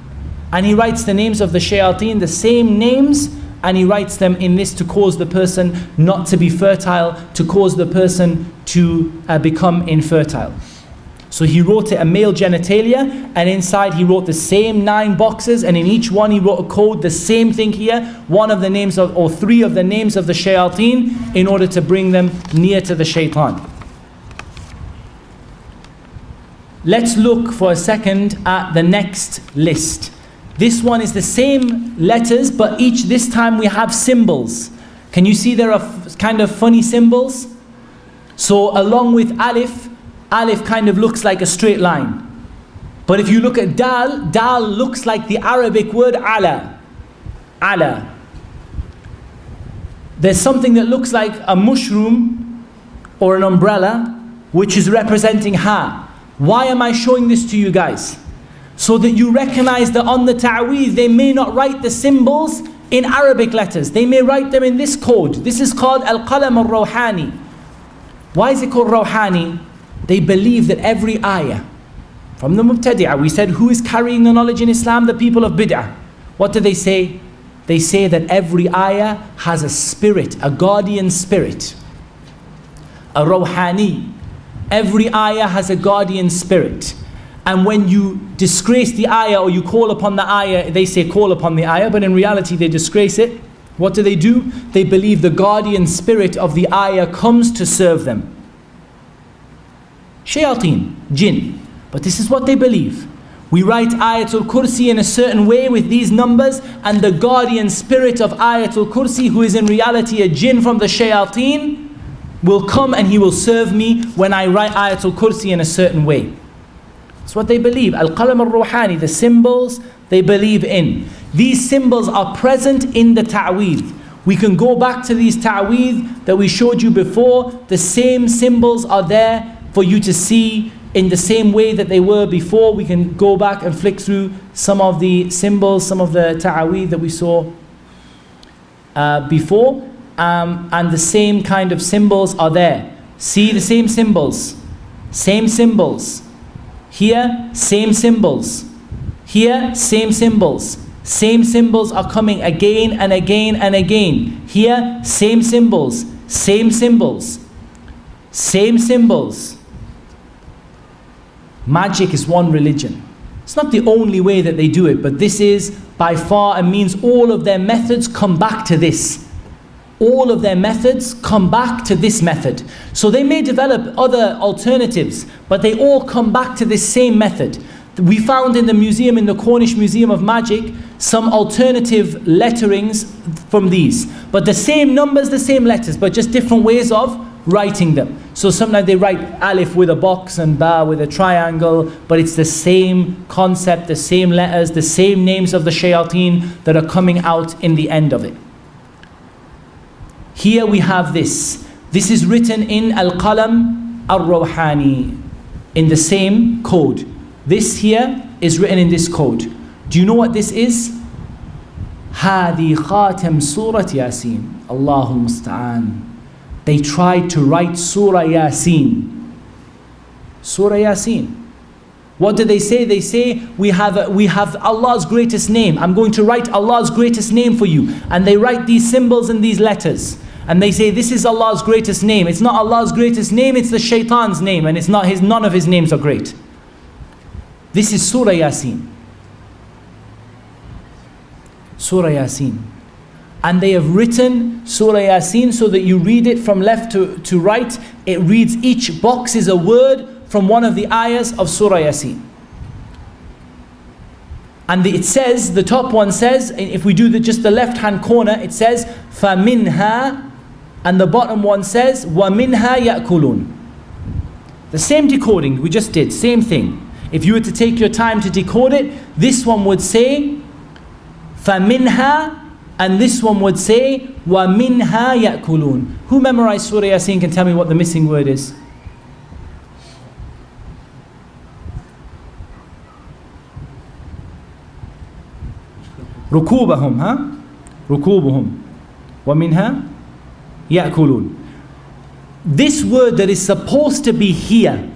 And he writes the names of the shayateen, the same names, and he writes them in this to cause the person not to be fertile, to cause the person to become infertile. So he wrote it a male genitalia, and inside he wrote the same 9 boxes, and in each one he wrote a code, the same thing here, one of the names of, or 3 of the names of the shayateen, in order to bring them near to the shaitan. Let's look for a second at the next list. This one is the same letters, but this time we have symbols. Can you see there are kind of funny symbols? So along with alif, alif kind of looks like a straight line. But if you look at dal, dal looks like the Arabic word ala. Ala. There's something that looks like a mushroom or an umbrella, which is representing ha. Why am I showing this to you guys? So that you recognize that on the ta'weez, they may not write the symbols in Arabic letters. They may write them in this code. This is called al-qalam al-rawhani. Why is it called rawhani? They believe that every ayah, from the mubtadi'ah, we said who is carrying the knowledge in Islam? The people of bid'ah. What do they say? They say that every ayah has a spirit, a guardian spirit, a rawhani. Every ayah has a guardian spirit. And when you disgrace the ayah or you call upon the ayah, they say call upon the ayah, but in reality they disgrace it. What do? They believe the guardian spirit of the ayah comes to serve them. Shayateen, jinn. But this is what they believe. We write Ayatul Kursi in a certain way with these numbers, and the guardian spirit of Ayatul Kursi, who is in reality a jinn from the shayateen, will come and he will serve me when I write Ayatul Kursi in a certain way. That's what they believe. Al-Qalam al-Ruhani, the symbols they believe in. These symbols are present in the ta'weed. We can go back to these ta'weed that we showed you before. The same symbols are there for you to see in the same way that they were before. We can go back and flick through some of the symbols, some of the ta'weed that we saw before. And the same kind of symbols are there. See the same symbols. Same symbols. Here, same symbols. Here, same symbols. Same symbols are coming again and again and again. Here, same symbols. Same symbols. Same symbols. Magic is one religion. It's not the only way that they do it, but this is by far and means all of their methods come back to this. All of their methods come back to this method. So they may develop other alternatives, but they all come back to this same method. We found in the museum, in the Cornish Museum of Magic, some alternative letterings from these. But the same numbers, the same letters, but just different ways of writing them. So sometimes they write alif with a box and ba with a triangle, but it's the same concept, the same letters, the same names of the shayateen that are coming out in the end of it. Here we have this. This is written in Al-Qalam Al-Rawhani, in the same code. This here is written in this code. Do you know what this is? Hadi Khatam Surat Yasin. Allahul Musta'an. They tried to write Surah Yasin. Surah Yasin. What do they say? They say, we have Allah's greatest name. I'm going to write Allah's greatest name for you. And they write these symbols and these letters. And they say, this is Allah's greatest name. It's not Allah's greatest name, it's the shaitan's name. And it's not his, none of his names are great. This is Surah Yasin. Surah Yasin. And they have written Surah Yasin so that you read it from left to right. It reads, each box is a word from one of the ayahs of Surah Yasin. And it says, the top one says, if we do just the left hand corner, it says, فَمِنْهَا, and the bottom one says, وَمِنْهَا يَأْكُلُونَ. The same decoding we just did, same thing. If you were to take your time to decode it, this one would say, فَمِنْهَا, and this one would say, وَمِنْهَا يَأْكُلُونَ. Who memorized Surah Yasin can tell me what the missing word is? ركوبهم, huh? ركوبهم ومنها يأكلون. This word that is supposed to be here,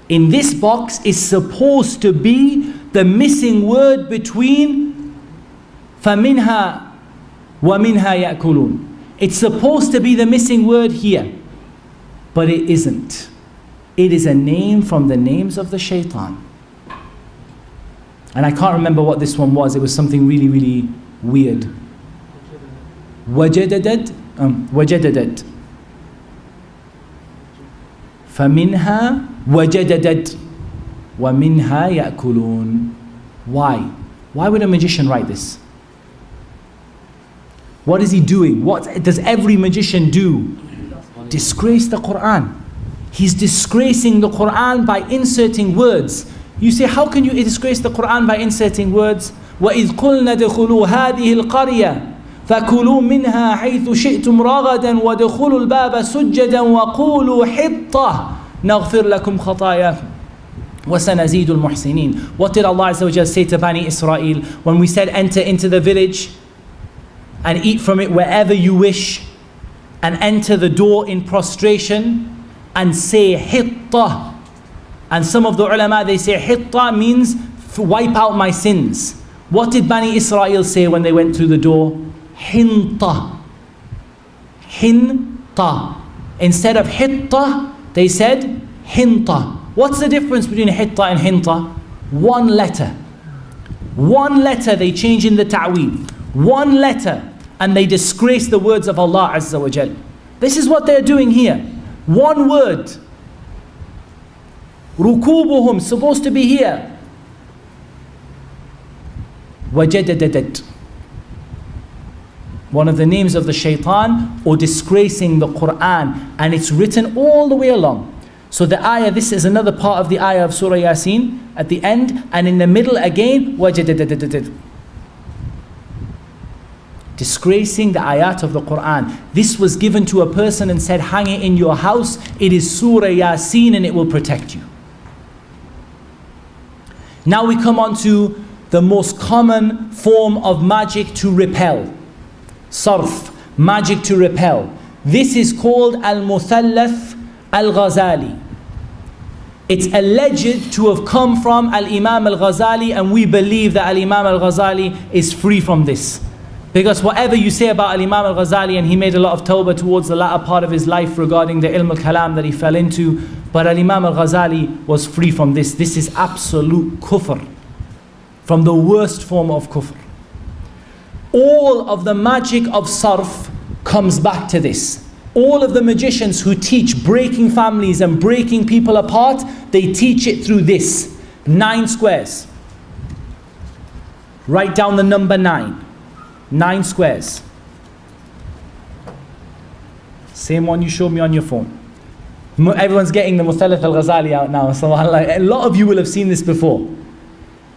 in this box, is supposed to be the missing word between فَمِنْهَا وَمِنْهَا يَأْكُلُونَ. It's supposed to be the missing word here, but it isn't. It is a name from the names of the shaitan. And I can't remember what this one was. It was something really, really weird. وَجَدَدَتْ وَجَدَدَتْ فَمِنْهَا وَجَدَدَتْ وَمِنْهَا يَأْكُلُونَ. Why? Why would a magician write this? What is he doing? What does every magician do? Disgrace the Quran. He's disgracing the Quran by inserting words. You say, how can you disgrace the Quran by inserting words? وَإِذْ قُلْنَا دَخُلُوا هَذِهِ الْقَرْيَةِ فَكُلُوا مِنْهَا حَيْثُ شِئْتُمْ رَغَدًا وَدْخُلُوا الْبَابَ سُجَّدًا وَقُولُوا حِطَّةً نَغْفِرْ لَكُمْ خَطَايَاكُمْ وَسَنَزِيدُ الْمُحْسِنِينَ. What did Allah Azza wa Jalla say to Bani Israel when we said enter into the village and eat from it wherever you wish, and enter the door in prostration and say hitta? And some of the ulama, they say hitta means wipe out my sins. What did Bani Israel say when they went through the door? Hinta. Hinta. Instead of hitta, they said hinta. What's the difference between hitta and hinta? One letter. One letter they change in the ta'weed. One letter, and they disgrace the words of Allah Azza wa Jal. This is what they're doing here. One word. Rukubuhum, supposed to be here. Wajadadadat. One of the names of the shaitan, or disgracing the Quran. And it's written all the way along. So the ayah, this is another part of the ayah of Surah Yasin at the end, and in the middle again, wajadadadat. Disgracing the ayat of the Quran. This was given to a person and said, hang it in your house. It is Surah Yasin and it will protect you. Now we come on to the most common form of magic to repel. Sarf, magic to repel. This is called Al-Muthallath Al-Ghazali. It's alleged to have come from Al-Imam Al-Ghazali, and we believe that Al-Imam Al-Ghazali is free from this. Because whatever you say about Al-Imam Al-Ghazali, and he made a lot of tawbah towards the latter part of his life regarding the ilm al-kalam that he fell into, but Al-Imam Al-Ghazali was free from this. This is absolute kufr, from the worst form of kufr. All of the magic of sarf comes back to this. All of the magicians who teach breaking families and breaking people apart, they teach it through this. 9 squares. Write down the number 9. 9 squares. Same one you showed me on your phone. Everyone's getting the Muthallath al-Ghazali out now. So a lot of you will have seen this before.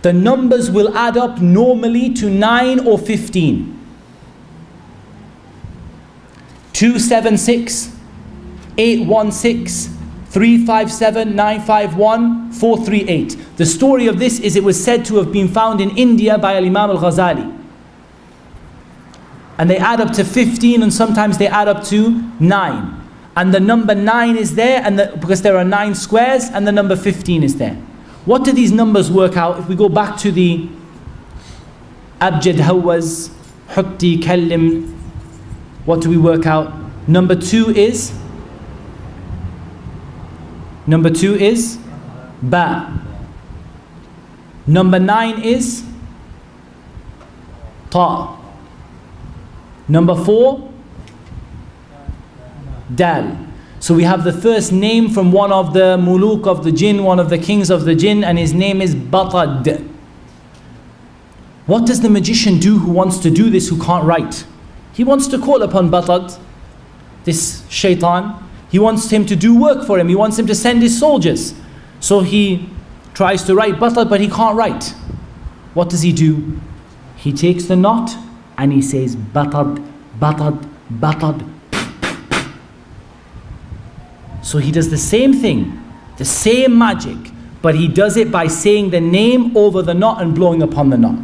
The numbers will add up normally to 9 or 15. 276, 816, 357, 951, 438. The story of this is it was said to have been found in India by Al-Imam Al-Ghazali. And they add up to 15, and sometimes they add up to 9. And the number 9 is there, and because there are 9 squares, and the number 15 is there. What do these numbers work out? If we go back to the Abjad Hawaz, Hutti Kallim, what do we work out? Number 2 is Ba. Number 9 is Ta. Number 4, Dal. So we have the first name from one of the muluk of the jinn, one of the kings of the jinn, and his name is Batad. What does the magician do who wants to do this, who can't write? He wants to call upon Batad, this shaitan. He wants him to do work for him. He wants him to send his soldiers. So he tries to write Batad, but he can't write. What does he do? He takes the knot and he says Batad, Batad, Batad. So he does the same thing, the same magic, but he does it by saying the name over the knot and blowing upon the knot.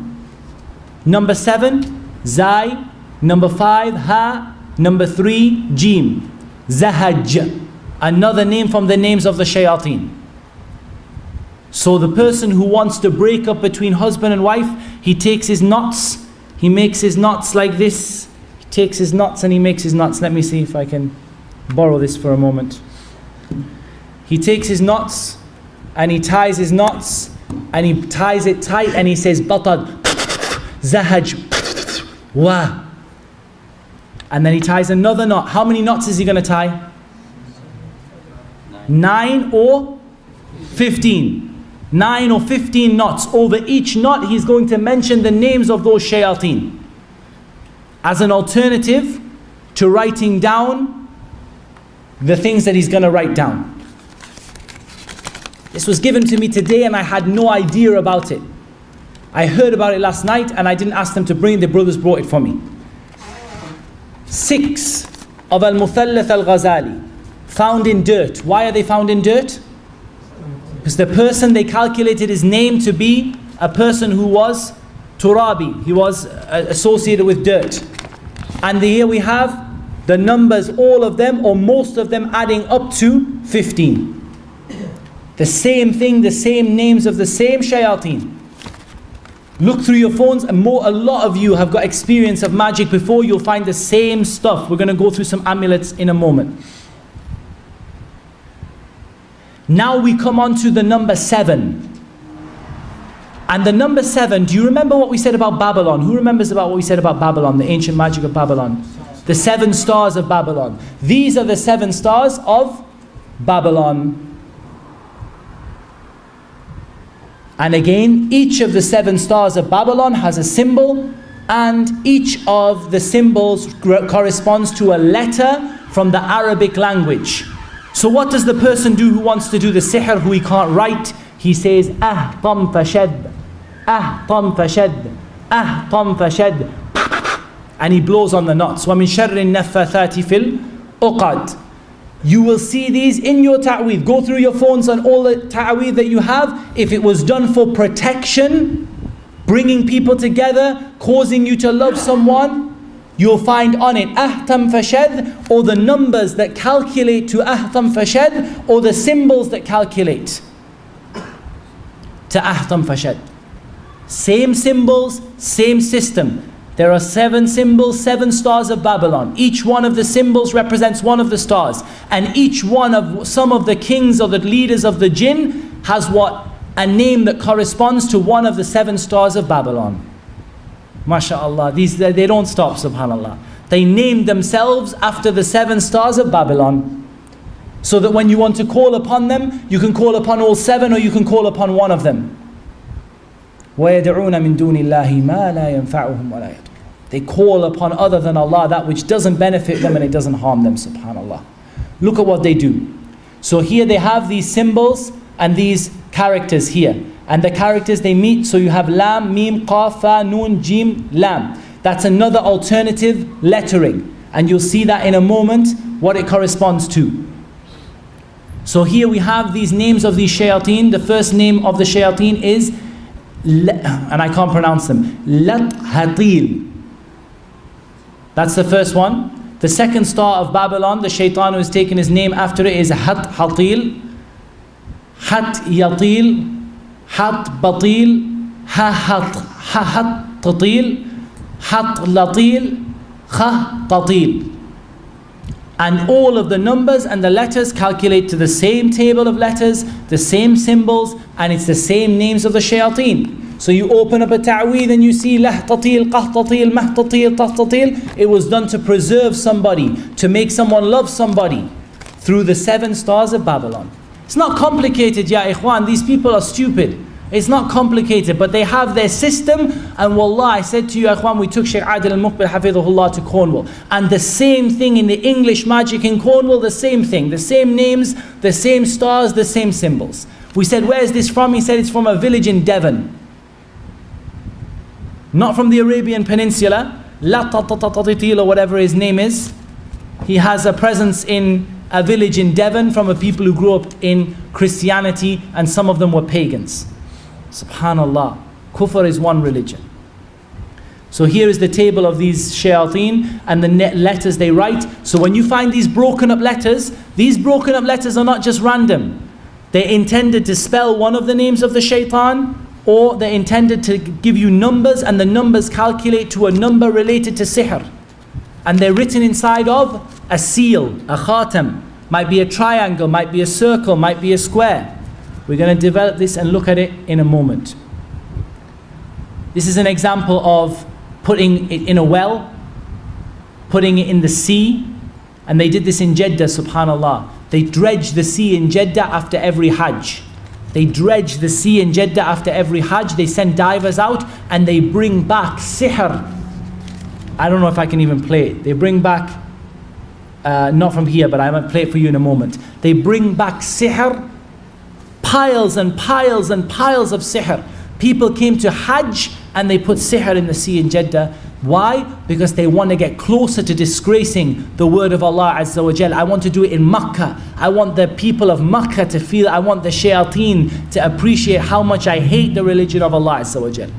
Number 7, Zai. Number 5, ha. Number 3, jim. Zahaj. Another name from the names of the shayateen. So the person who wants to break up between husband and wife, he takes his knots, he makes his knots like this. He takes his knots and he makes his knots. Let me see if I can borrow this for a moment. He takes his knots and he ties his knots and he ties it tight and he says batad, zahaj, wa. And then he ties another knot. How many knots is he going to tie? 9 or 15. 9 or 15 knots. Over each knot he's going to mention the names of those shayateen as an alternative to writing down the things that he's going to write down. This was given to me today and I had no idea about it. I heard about it last night and I didn't ask them to bring it. The brothers brought it for me. 6 of Al-Muthallath Al-Ghazali, found in dirt. Why are they found in dirt? Because the person, they calculated his name to be a person who was turabi. He was associated with dirt. And here we have the numbers, all of them or most of them adding up to 15. The same thing, the same names of the same shayateen. Look through your phones and a lot of you have got experience of magic before. You'll find the same stuff. We're going to go through some amulets in a moment. Now we come on to the number 7. And the number 7, do you remember what we said about Babylon? Who remembers about what we said about Babylon, the ancient magic of Babylon? The 7 stars of Babylon. These are the 7 stars of Babylon. And again, each of the 7 stars of Babylon has a symbol, and each of the symbols corresponds to a letter from the Arabic language. So what does the person do who wants to do the sihr, who he can't write? He says, ahtam fashad, ahtam fashad, ahtam fashad, and he blows on the knots. وَمِن شَرِّ النَّفَّثَاتِ فِي الْعُقَدِ. You will see these in your ta'weed. Go through your phones on all the ta'weed that you have. If it was done for protection, bringing people together, causing you to love someone, you'll find on it ahtam fashad, or the numbers that calculate to ahtam fashad, or the symbols that calculate to ahtam fashad. Same symbols, same system. There are 7 symbols, 7 stars of Babylon. Each one of the symbols represents one of the stars. And each one of some of the kings or the leaders of the jinn has what? A name that corresponds to one of the 7 stars of Babylon. MashaAllah. They don't stop, subhanAllah. They named themselves after the 7 stars of Babylon. So that when you want to call upon them, you can call upon all 7 or you can call upon one of them. وَيَدْعُونَ مِن دُونِ اللَّهِ مَا لَا يَنْفَعُهُمْ وَلَا يَضُرُّهُمْ. They call upon other than Allah that which doesn't benefit them and it doesn't harm them, subhanAllah. Look at what they do. So here they have these symbols and these characters here. And the characters they meet, so you have lam, mim, qaf, fa, nun, jim, lam. That's another alternative lettering. And you'll see that in a moment what it corresponds to. So here we have these names of these shayateen. The first name of the shayateen is, and I can't pronounce them, Lat Hatil. That's the first one. The second star of Babylon, the shaitan who has taken his name after it, is Hat Hatil, Hat Yatil, Hat Batil, Hat Tatil, Hat Latil, Kha Tatil. And all of the numbers and the letters calculate to the same table of letters, the same symbols, and it's the same names of the shayateen. So you open up a ta'weed and you see Lahtatil, Qahtatil, Mahtatil, Tahtatil. It was done to preserve somebody, to make someone love somebody through the 7 stars of Babylon. It's not complicated, ya ikhwan. These people are stupid. It's not complicated, but they have their system. And wallah, I said to you, ikhwan, we took Shaykh Adil al-Muqbil hafidhahullah to Cornwall. And the same thing in the English magic in Cornwall, the same thing. The same names, the same stars, the same symbols. We said, where is this from? He said, it's from a village in Devon. Not from the Arabian Peninsula. Latatatatatitil or whatever his name is. He has a presence in a village in Devon from a people who grew up in Christianity, and some of them were pagans. Subhanallah. Kufr is one religion. So here is the table of these shayateen and the letters they write. So when you find these broken up letters are not just random. They're intended to spell one of the names of the shaitan, or they're intended to give you numbers, and the numbers calculate to a number related to sihr. And they're written inside of a seal, a khatam. Might be a triangle, might be a circle, might be a square. We're going to develop this and look at it in a moment. This is an example of putting it in a well, putting it in the sea. And they did this in Jeddah, subhanallah. They dredge the sea in Jeddah after every Hajj. They dredge the sea in Jeddah after every Hajj. They send divers out and they bring back sihr. I don't know if I can even play it. They bring back, not from here, but I might play it for you in a moment. They bring back sihr, piles and piles and piles of sihr. People came to Hajj and they put sihr in the sea in Jeddah. Why? Because they want to get closer to disgracing the word of Allah Azza wa Jal. I want to do it in Makkah. I want the people of Makkah to feel, I want the shayateen to appreciate how much I hate the religion of Allah Azza wa Jal.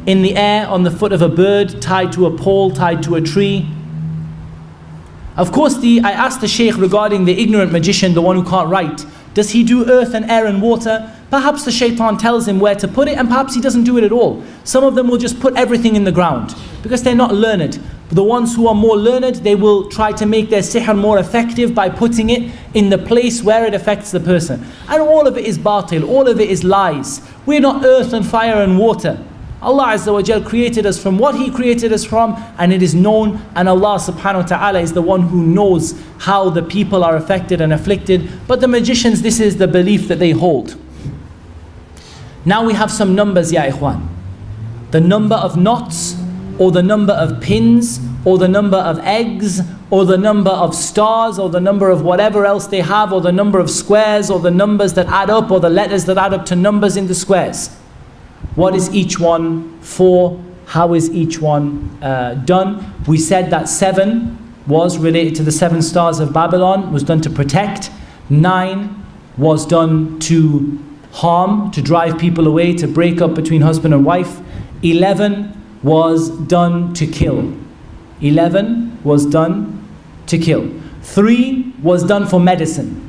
In the air, on the foot of a bird, tied to a pole, tied to a tree. Of course, I asked the Shaykh regarding the ignorant magician, the one who can't write. Does he do earth and air and water? Perhaps the shaitan tells him where to put it, and perhaps he doesn't do it at all. Some of them will just put everything in the ground because they're not learned. But the ones who are more learned, they will try to make their sihr more effective by putting it in the place where it affects the person. And all of it is batil, all of it is lies. We're not earth and fire and water. Allah Azza wa Jal created us from what He created us from, and it is known, and Allah subhanahu wa ta'ala is the one who knows how the people are affected and afflicted. But the magicians, this is the belief that they hold. Now we have some numbers, ya ikhwan. The number of knots, or the number of pins, or the number of eggs, or the number of stars, or the number of whatever else they have, or the number of squares, or the numbers that add up, or the letters that add up to numbers in the squares. What is each one for? How is each one done? We said that 7 was related to the 7 stars of Babylon, was done to protect. 9 was done to harm, to drive people away, to break up between husband and wife. 11 was done to kill. 11 was done to kill. 3 was done for medicine.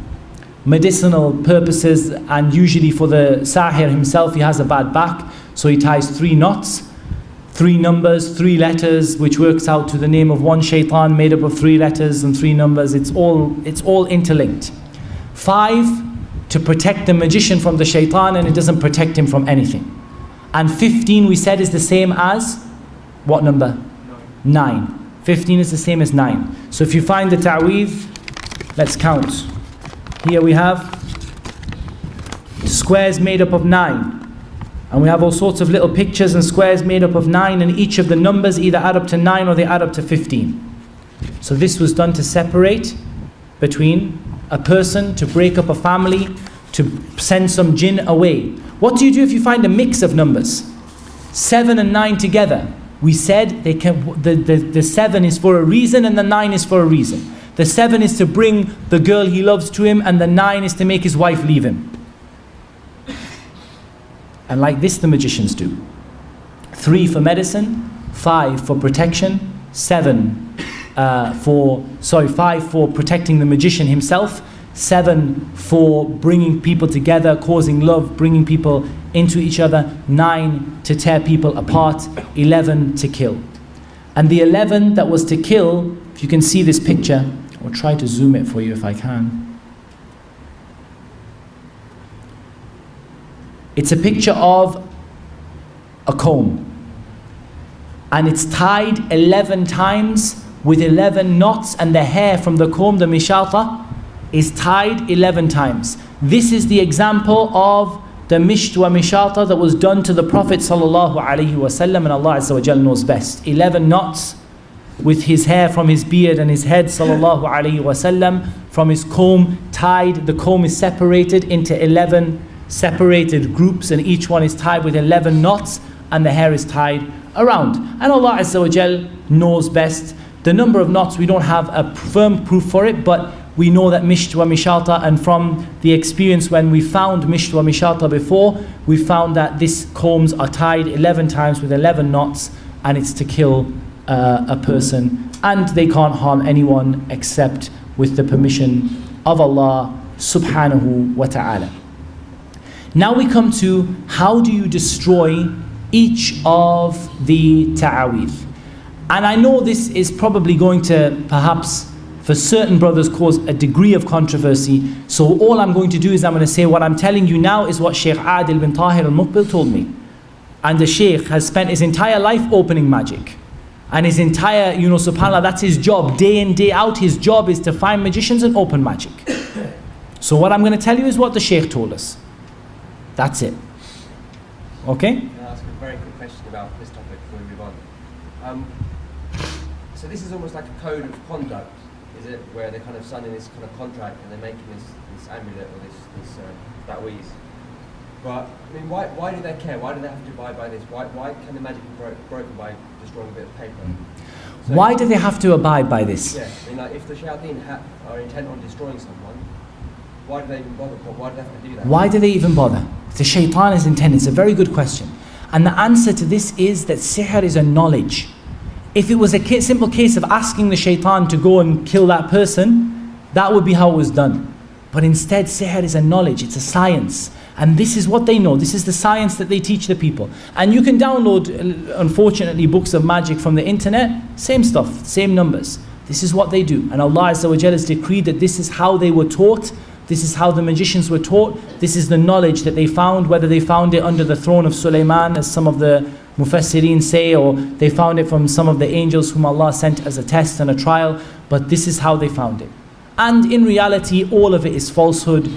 Medicinal purposes, and usually for the sahir himself, he has a bad back, so he ties 3 knots, 3 numbers, 3 letters, which works out to the name of one shaitan made up of 3 letters and 3 numbers. It's all interlinked. 5 to protect the magician from the shaitan, and it doesn't protect him from anything. And 15 we said is the same as what number? 9. 15 is the same as 9. So if you find the ta'weez, let's count. Here we have squares made up of 9. And we have all sorts of little pictures and squares made up of 9, and each of the numbers either add up to 9 or they add up to 15. So this was done to separate between a person, to break up a family, to send some jinn away. What do you do if you find a mix of numbers? 7 and 9 together. We said they can, the 7 is for a reason and the 9 is for a reason. The 7 is to bring the girl he loves to him, and the 9 is to make his wife leave him. And like this the magicians do. 3 for medicine, 5 for protection, 5 for protecting the magician himself, 7 for bringing people together, causing love, bringing people into each other, 9 to tear people apart, 11 to kill. And the 11 that was to kill, if you can see this picture, I'll try to zoom it for you if I can. It's a picture of a comb, and it's tied 11 times with 11 knots, and the hair from the comb, the mishata, is tied 11 times. This is the example of the misht wa mishata that was done to the Prophet sallallahu alaihi wasallam, and Allah Azza wa Jal knows best. 11 knots with his hair from his beard and his head sallallahu alaihi wasallam, from his comb tied. The comb is separated into 11 separated groups, and each one is tied with 11 knots, and the hair is tied around. And Allah Azza wa Jal knows best. The number of knots, we don't have a firm proof for it, but we know that misht wa mishata, and from the experience when we found misht wa mishata before, we found that these combs are tied 11 times with 11 knots, and it's to kill a person, and they can't harm anyone except with the permission of Allah subhanahu wa ta'ala. Now we come to how do you destroy each of the ta'awith. And I know this is probably going to perhaps for certain brothers cause a degree of controversy, so all I'm going to do is I'm going to say what I'm telling you now is what Shaykh Adil bin Tahir al-Muqbil told me. And the Shaykh has spent his entire life opening magic. And his entire, subhanAllah, that's his job. Day in, day out, his job is to find magicians and open magic. So what I'm going to tell you is what the Shaykh told us. That's it. Okay? Can I ask a very quick question about this topic before we move on? So this is almost like a code of conduct, is it? Where they're kind of signing this kind of contract and they're making this amulet or this ta'weez. But I mean, why do they care? Why do they have to abide by this? Why can the magic be broken by destroying a bit of paper? So, why do they have to abide by this? Yeah, I mean, like if the shayateen are intent on destroying someone, why do they even bother? Why do they have to do that? Why do they even bother? The shaitan is intended. It's a very good question. And the answer to this is that sihr is a knowledge. If it was a simple case of asking the shaitan to go and kill that person, that would be how it was done. But instead, sihr is a knowledge. It's a science. And this is what they know. This is the science that they teach the people. And you can download, unfortunately, books of magic from the internet. Same stuff, same numbers. This is what they do. And Allah Azza wa Jalla has decreed that this is how they were taught. This is how the magicians were taught. This is the knowledge that they found, whether they found it under the throne of Sulaiman, as some of the Mufassirin say, or they found it from some of the angels whom Allah sent as a test and a trial. But this is how they found it. And in reality, all of it is falsehood.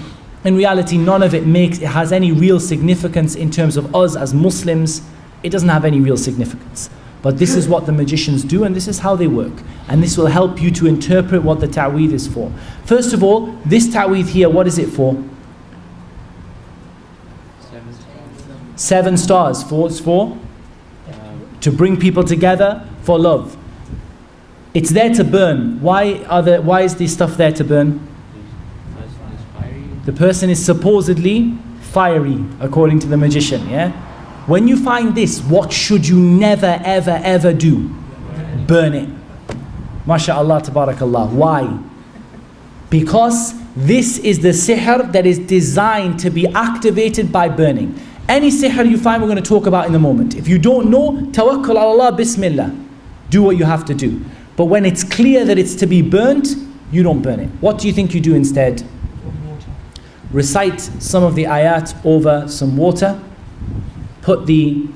In reality, none of it has any real significance in terms of us as Muslims. It doesn't have any real significance. But this is what the magicians do, and this is how they work. And this will help you to interpret what the ta'weed is for. First of all, this ta'weed here, what is it for? 7 stars. It's for? To bring people together for love. It's there to burn. Why is this stuff there to burn? The person is supposedly fiery, according to the magician, yeah? When you find this, what should you never, ever, ever do? Burn it. MashaAllah, tabarakallah. Why? Because this is the sihr that is designed to be activated by burning. Any sihr you find, we're going to talk about in a moment. If you don't know, tawakkul ala Allah, bismillah. Do what you have to do. But when it's clear that it's to be burnt, you don't burn it. What do you think you do instead? Recite some of the ayat over some water. Put the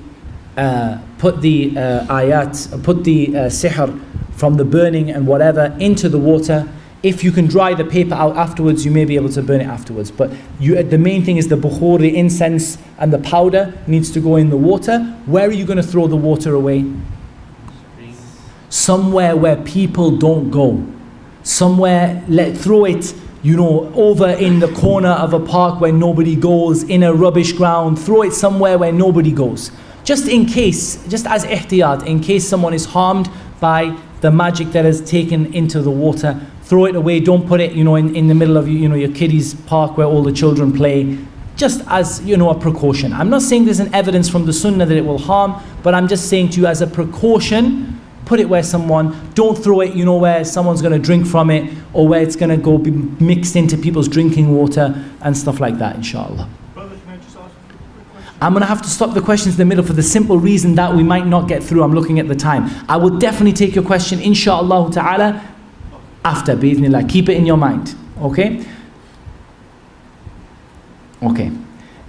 sihr from the burning and whatever into the water. If you can dry the paper out afterwards, you may be able to burn it afterwards. But the main thing is the bukhur, the incense and the powder needs to go in the water. Where are you going to throw the water away? Somewhere where people don't go. Somewhere, throw it, over in the corner of a park where nobody goes, in a rubbish ground. Throw it somewhere where nobody goes. Just in case, just as ihtiyat, in case someone is harmed by the magic that is taken into the water. Throw it away. Don't put it, in the middle of your kiddies' park where all the children play. Just as, a precaution. I'm not saying there's an evidence from the sunnah that it will harm, but I'm just saying to you as a precaution, put it where don't throw it, where someone's going to drink from it, or where it's going to go be mixed into people's drinking water and stuff like that, inshallah. Brother, can I just ask a quick question? I'm going to have to stop the questions in the middle for the simple reason that we might not get through. I'm looking at the time. I will definitely take your question, inshallah ta'ala, after, bi'idhnillah. Keep it in your mind, okay? Okay.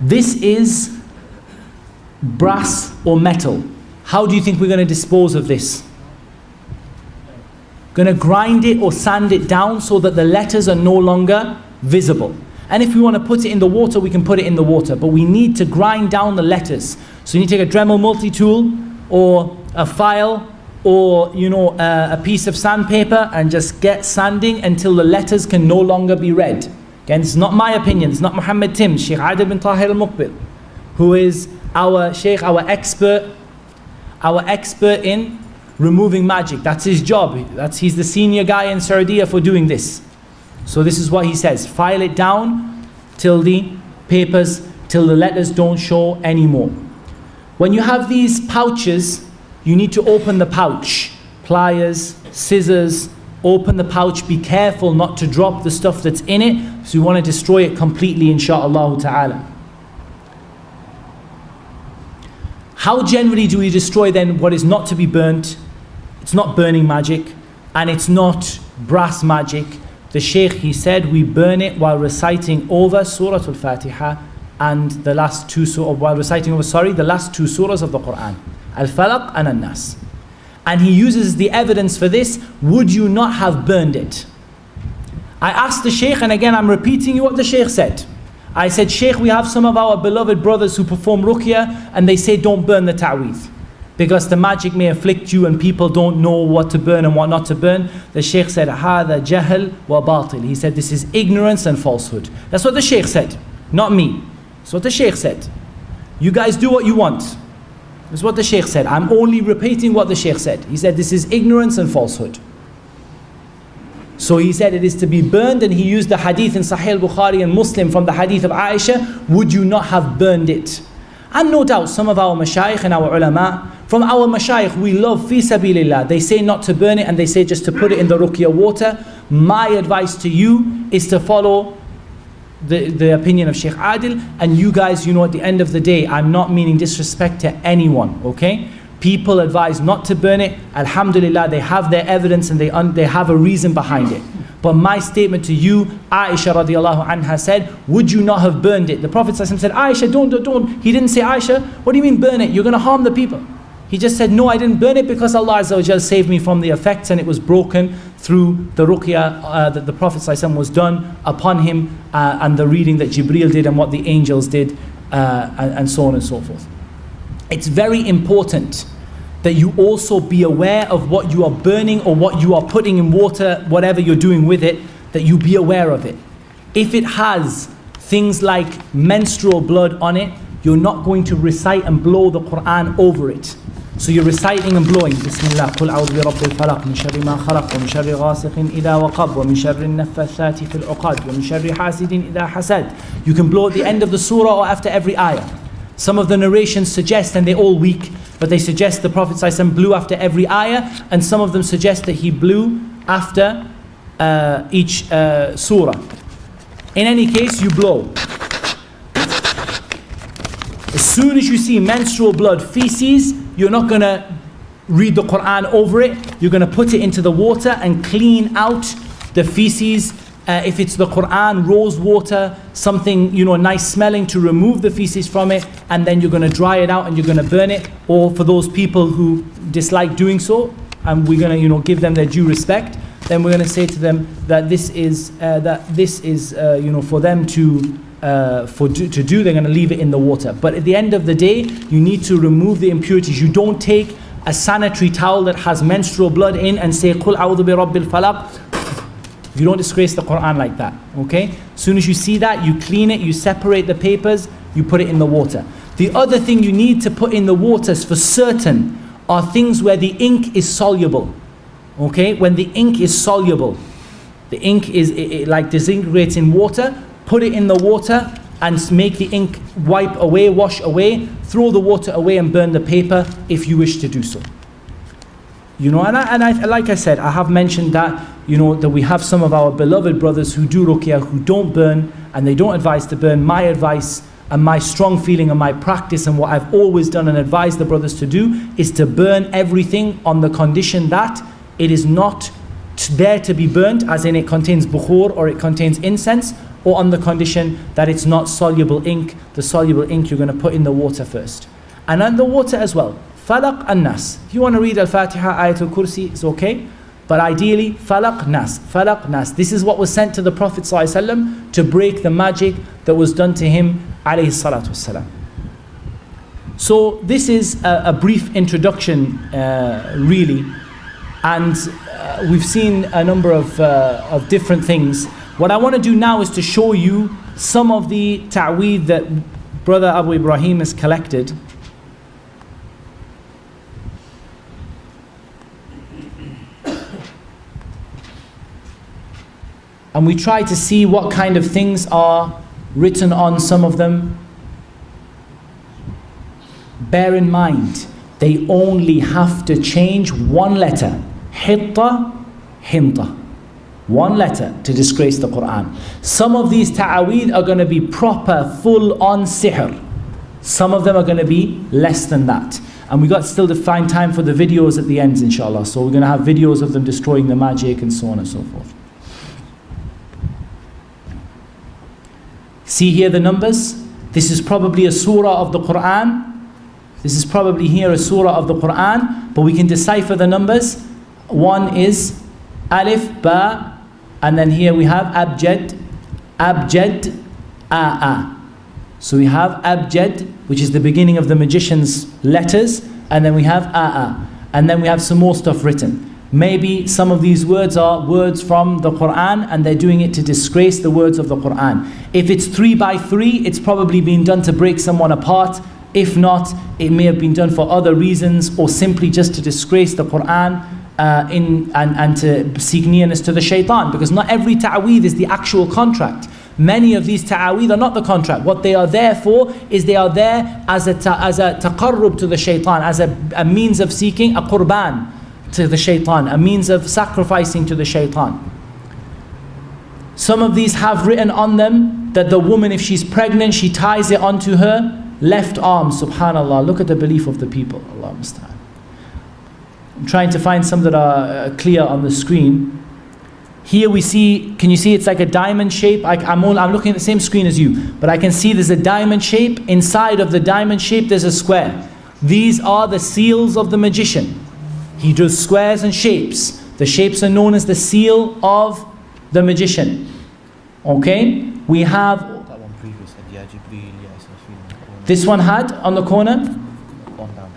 This is brass or metal. How do you think we're going to dispose of this? Going to grind it or sand it down so that the letters are no longer visible. And if we want to put it in the water, we can put it in the water. But we need to grind down the letters. So you need to take a Dremel multi-tool or a file or a piece of sandpaper and just get sanding until the letters can no longer be read. Again, this is not my opinion. It's not Muhammad Tim, Shaykh Adil bin Tahir al-Muqbil, who is our Shaykh, our expert in removing magic. That's his job. He's the senior guy in Saudi for doing this. So this is what he says. File it down till the letters don't show anymore. When you have these pouches, you need to open the pouch. Pliers, scissors, open the pouch. Be careful not to drop the stuff that's in it. So you want to destroy it completely, insha'Allah ta'ala. How generally do we destroy then what is not to be burnt? It's not burning magic, and it's not brass magic. The Shaykh, he said, we burn it while reciting over Surah Al-Fatiha and the last two the last two surahs of the Quran, Al-Falaq and An-Nas. And he uses the evidence for this, would you not have burned it? I asked the Shaykh, and again I'm repeating you what the Shaykh said. I said, Shaykh, we have some of our beloved brothers who perform ruqya and they say don't burn the ta'weez because the magic may afflict you and people don't know what to burn and what not to burn. The Shaykh said, هذا جهل وباطل. He said, this is ignorance and falsehood. That's what the Shaykh said, not me. That's what the Shaykh said. You guys do what you want. That's what the Shaykh said. I'm only repeating what the Shaykh said. He said, this is ignorance and falsehood. So he said it is to be burned, and he used the hadith in Sahih al-Bukhari and Muslim from the hadith of Aisha, would you not have burned it? And no doubt some of our mashayikh and our ulama, from our mashayikh we love fi sabilillah, they say not to burn it and they say just to put it in the ruqya water. My advice to you is to follow the opinion of Sheikh Adil, and you guys, you know, at the end of the day, I'm not meaning disrespect to anyone, okay? People advise not to burn it. Alhamdulillah, they have their evidence and they have a reason behind it. But my statement to you, Aisha radiallahu anha said, would you not have burned it? The Prophet said, Aisha, don't. He didn't say, Aisha, what do you mean burn it? You're going to harm the people. He just said, no, I didn't burn it because Allah Azza wa Jal saved me from the effects, and it was broken through the ruqya that the Prophet was done upon him, and the reading that Jibreel did and what the angels did, and so on and so forth. It's very important that you also be aware of what you are burning or what you are putting in water, whatever you're doing with it, that you be aware of it. If it has things like menstrual blood on it, you're not going to recite and blow the Quran over it. So you're reciting and blowing. Bismillah, قُلْ أَعُوذُ بِرَبِّ الْفَلَقِ مِنْ شَرِّ مَا خَلَقَ وَمِنْ شَرِّ غَاسِقٍ إِذَا وَقَبَ وَمِنْ شَرِّ النَّفَّثَاتِ فِي الْعُقَدِ وَمِنْ شَرِّ حَاسِدٍ إِذَا حَسَدَ. You can blow at the end of the surah or after every ayah. Some of the narrations suggest, and they're all weak, but they suggest the Prophet ﷺ blew after every ayah, and some of them suggest that he blew after each surah. In any case, you blow. As soon as you see menstrual blood, feces, you're not going to read the Quran over it. You're going to put it into the water and clean out the feces. If it's the Quran, rose water, something, you know, nice smelling to remove the feces from it, and then you're going to dry it out and you're going to burn it. Or for those people who dislike doing so, and we're going to, you know, give them their due respect, then we're going to say to them that this is you know, for them to do, they're going to leave it in the water. But at the end of the day, you need to remove the impurities. You don't take a sanitary towel that has menstrual blood in and say, قُلْ أَعُوذُ بِرَبِّ الْفَلَقِ. You don't disgrace the Quran like that, okay? As soon as you see that, you clean it, you separate the papers, you put it in the water. The other thing you need to put in the waters for certain are things where the ink is soluble, okay? When the ink is soluble, the ink it like disintegrates in water, put it in the water and make the ink wipe away, wash away, throw the water away and burn the paper if you wish to do so. You know, and I, like I said, I have mentioned that, you know, that we have some of our beloved brothers who do ruqya, who don't burn, and they don't advise to burn. My advice and my strong feeling and my practice and what I've always done and advised the brothers to do is to burn everything on the condition that it is not there to be burnt, as in it contains bukhur or it contains incense, or on the condition that it's not soluble ink. The soluble ink you're going to put in the water first. And then the water as well. Falaq and Nas. If you want to read Al-Fatiha, Ayatul Kursi, it's okay. But ideally, Falaq, Nas. Falaq, Nas. This is what was sent to the Prophet ﷺ to break the magic that was done to him, alayhi salatu wassalam. So this is a brief introduction, really. And we've seen a number of different things. What I want to do now is to show you some of the ta'weed that Brother Abu Ibrahim has collected. And we try to see what kind of things are written on some of them. Bear in mind, They only have to change one letter. Hitta, hinta. One letter to disgrace the Quran. Some of these ta'aweed are going to be proper, full-on sihr. Some of them are going to be less than that. And we got still to find time for the videos at the end, inshallah. So we're going to have videos of them destroying the magic and so on and so forth. See here the numbers? This is probably a surah of the Quran. This is probably here a surah of the Quran. But we can decipher the numbers. One is alif, ba, and then here we have abjad, a. So we have abjad, which is the beginning of the magician's letters, and then we have a. And then we have some more stuff written. Maybe some of these words are words from the Quran and they're doing it to disgrace the words of the Quran. If it's 3 by 3, it's probably been done to break someone apart. If not, it may have been done for other reasons or simply just to disgrace the Quran and to seek nearness to the shaitan. Because not every ta'weed is the actual contract. Many of these ta'aweed are not the contract. What they are there for is they are there as a taqarrub to the shaitan, as a means of seeking a qurban to the shaitan, a means of sacrificing to the shaitan. Some of these have written on them that the woman, if she's pregnant, she ties it onto her left arm. Subhanallah, look at the belief of the people. Allah musta'an. I'm trying to find some that are clear on the screen. Here we see, can you see it's like a diamond shape? I'm looking at the same screen as you, but I can see there's a diamond shape. Inside of the diamond shape there's a square. These are the seals of the magician. He does squares and shapes. The shapes are known as the seal of the magician. Okay? We have... That one previous had Ya Jibreel, Ya Israfil. This one had on the corner? One down.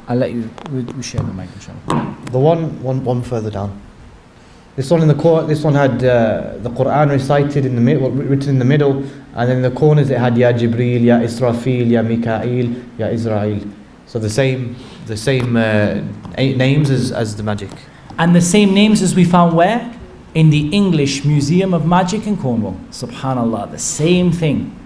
I'll let you, we share the mic, inshallah. The one further down. This one in the this one had the Quran recited in the middle, written in the middle, and in the corners it had Ya Jibreel, Ya Israfil, Ya Mikael, Ya Israel. So the same 8 names as the magic. And the same names as we found where? In the English Museum of Magic in Cornwall. Subhanallah, the same thing.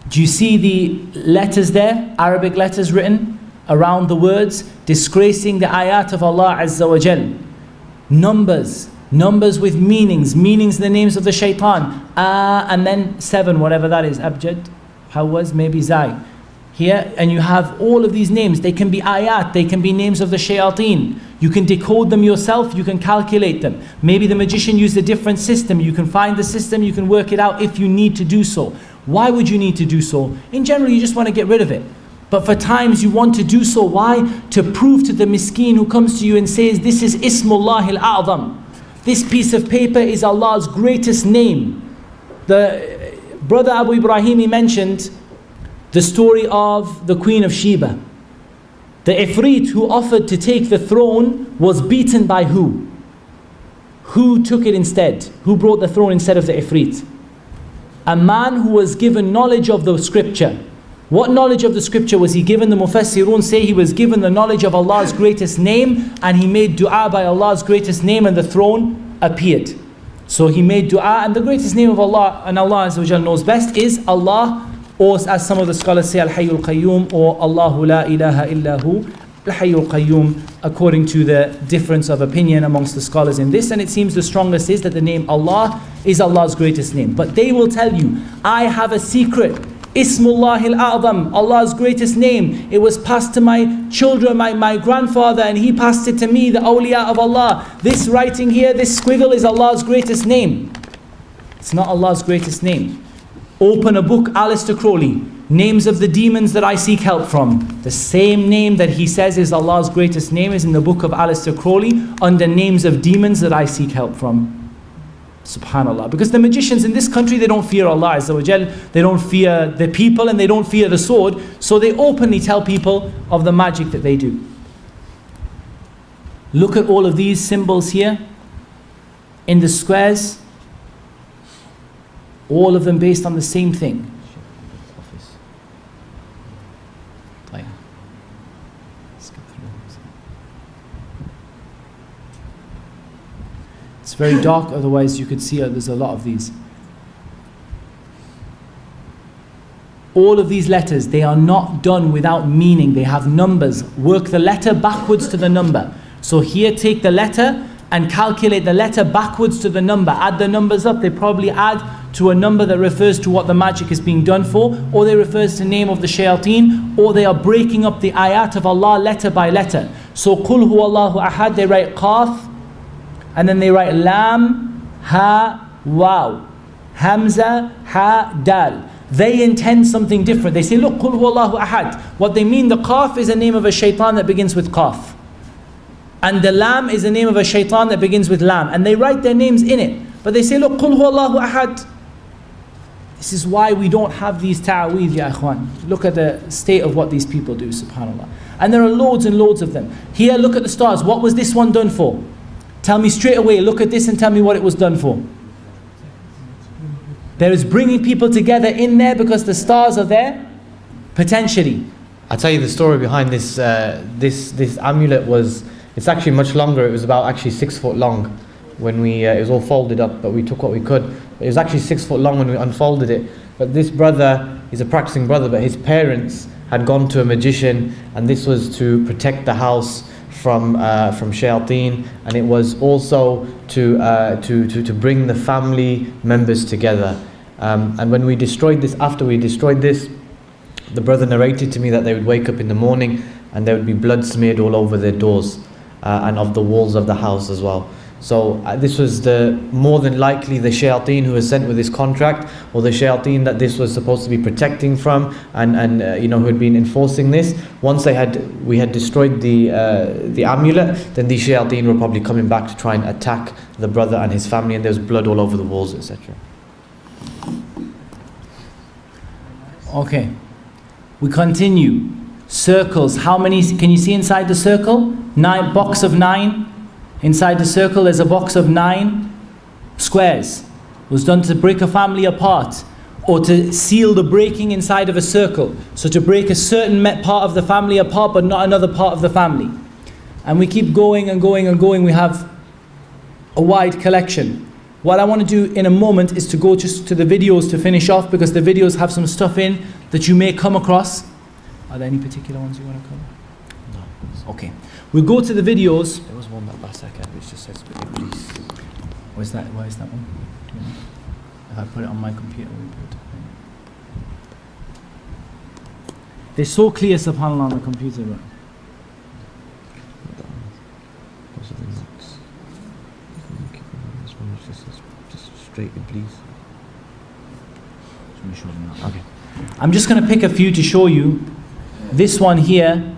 Do you see the letters there? Arabic letters written around the words, disgracing the ayat of Allah Azza wa Jal. Numbers with meanings the names of the shaitan. And then 7, whatever that is, abjad, how was, maybe zai. Here, and you have all of these names. They can be ayat, they can be names of the shayateen. You can decode them yourself, you can calculate them. Maybe the magician used a different system. You can find the system, you can work it out if you need to do so. Why would you need to do so? In general, you just want to get rid of it. But for times you want to do so. Why? To prove to the miskeen who comes to you and says, this is Ismullah al-A'zam. This piece of paper is Allah's greatest name. The brother Abu Ibrahim, he mentioned the story of the Queen of Sheba. The Ifrit who offered to take the throne was beaten by who? Who took it instead? Who brought the throne instead of the Ifrit? A man who was given knowledge of the scripture. What knowledge of the scripture was he given? The Mufassirun say he was given the knowledge of Allah's greatest name, and he made dua by Allah's greatest name, and the throne appeared. So he made dua, and the greatest name of Allah, and Allah Azza wa Jal knows best, is Allah, or as some of the scholars say, Al-Hayyul Qayyum, or Allahu la ilaha illahu, Al-Hayyul Qayyum, according to the difference of opinion amongst the scholars in this. And it seems the strongest is that the name Allah is Allah's greatest name. But they will tell you, I have a secret, Ismullah al-A'zam, Allah's greatest name. It was passed to my children, my grandfather, and he passed it to me, the awliya of Allah. This writing here, this squiggle is Allah's greatest name. It's not Allah's greatest name. Open a book, Aleister Crowley, names of the demons that I seek help from. The same name that he says is Allah's greatest name is in the book of Aleister Crowley under names of demons that I seek help from. Subhanallah. Because the magicians in this country, they don't fear Allah Azza wa Jal, they don't fear the people, and they don't fear the sword, so they openly tell people of the magic that they do. Look at all of these symbols here in the squares, all of them based on the same thing. It's very dark, otherwise you could see there's a lot of these. all of these letters, they are not done without meaning. They have numbers. Work the letter backwards to the number. So here, take the letter and calculate the letter backwards to the number. Add the numbers up. They probably add to a number that refers to what the magic is being done for, or they refers to the name of the shayateen, or they are breaking up the ayat of Allah letter by letter. So Qul huwallahu ahad, they write qaf, and then they write lam, ha, waw, hamza, ha, dal. They intend something different. They say, look, Qul huwallahu ahad. What they mean, the qaf is a name of a shaitan that begins with qaf. And the lam is the name of a shaitan that begins with lam. And they write their names in it. But they say, look, Qul huwallahu ahad. This is why we don't have these ta'aweez, ya ikhwan. Look at the state of what these people do, subhanAllah. And there are loads and loads of them. Here, look at the stars. What was this one done for? Tell me straight away, look at this and tell me what it was done for. There is bringing people together in there because the stars are there, potentially. I'll tell you the story behind this. This amulet was, it's actually much longer. It was about actually 6 foot long when it was all folded up, but we took what we could. It was actually 6 foot long when we unfolded it. But this brother is a practicing brother, but his parents had gone to a magician, and this was to protect the house from shayateen, and it was also to bring the family members together. And when we destroyed this, after we destroyed this, the brother narrated to me that they would wake up in the morning and there would be blood smeared all over their doors and of the walls of the house as well. So this was more than likely the shayateen who was sent with this contract, or the shayateen that this was supposed to be protecting from, and who had been enforcing this. Once we had destroyed the amulet, then the shayateen were probably coming back to try and attack the brother and his family, and there was blood all over the walls, etc. Okay, we continue. Circles. How many can you see inside the circle? 9, box of 9. Inside the circle there's a box of 9 squares. It was done to break a family apart, or to seal the breaking inside of a circle. So to break a certain part of the family apart, but not another part of the family. And we keep going and going and going. We have a wide collection. What I want to do in a moment is to go just to the videos to finish off, because the videos have some stuff in that you may come across. Are there any particular ones you want to cover? No. Okay. We'll go to the videos. There was one that last second which just says, please. Where's that? Where is that one? If I put it on my computer, we'll put it. They're so clear, subhanAllah, on the computer. But this one just says, just straight, please. Okay. I'm just going to pick a few to show you. This one here,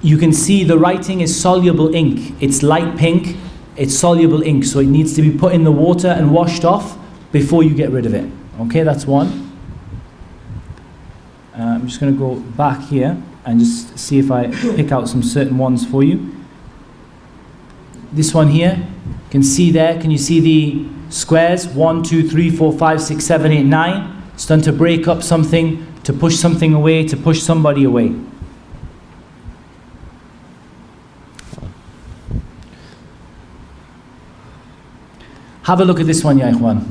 you can see the writing is soluble ink. It's light pink, it's soluble ink, so it needs to be put in the water and washed off before you get rid of it. Okay, that's one. I'm just going to go back here and just see if I pick out some certain ones for you. This one here, you can see there, can you see the squares? 1, 2, 3, 4, 5, 6, 7, 8, 9. It's done to break up something, to push something away, to push somebody away. Have a look at this one, ya ikhwan.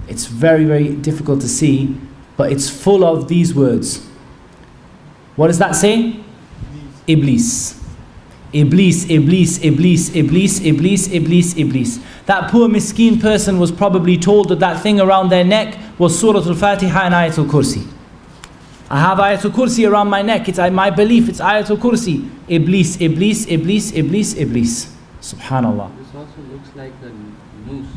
It's very, very difficult to see, but it's full of these words. What does that say? Iblis. Iblis, Iblis, Iblis, Iblis, Iblis, Iblis, Iblis. That poor miskeen person was probably told that that thing around their neck was Surah Al-Fatiha and Ayatul Kursi. I have Ayatul Kursi around my neck. It's my belief, it's Ayatul Kursi. Iblis, Iblis, Iblis, Iblis, Iblis. Subhanallah. This also looks like a noose.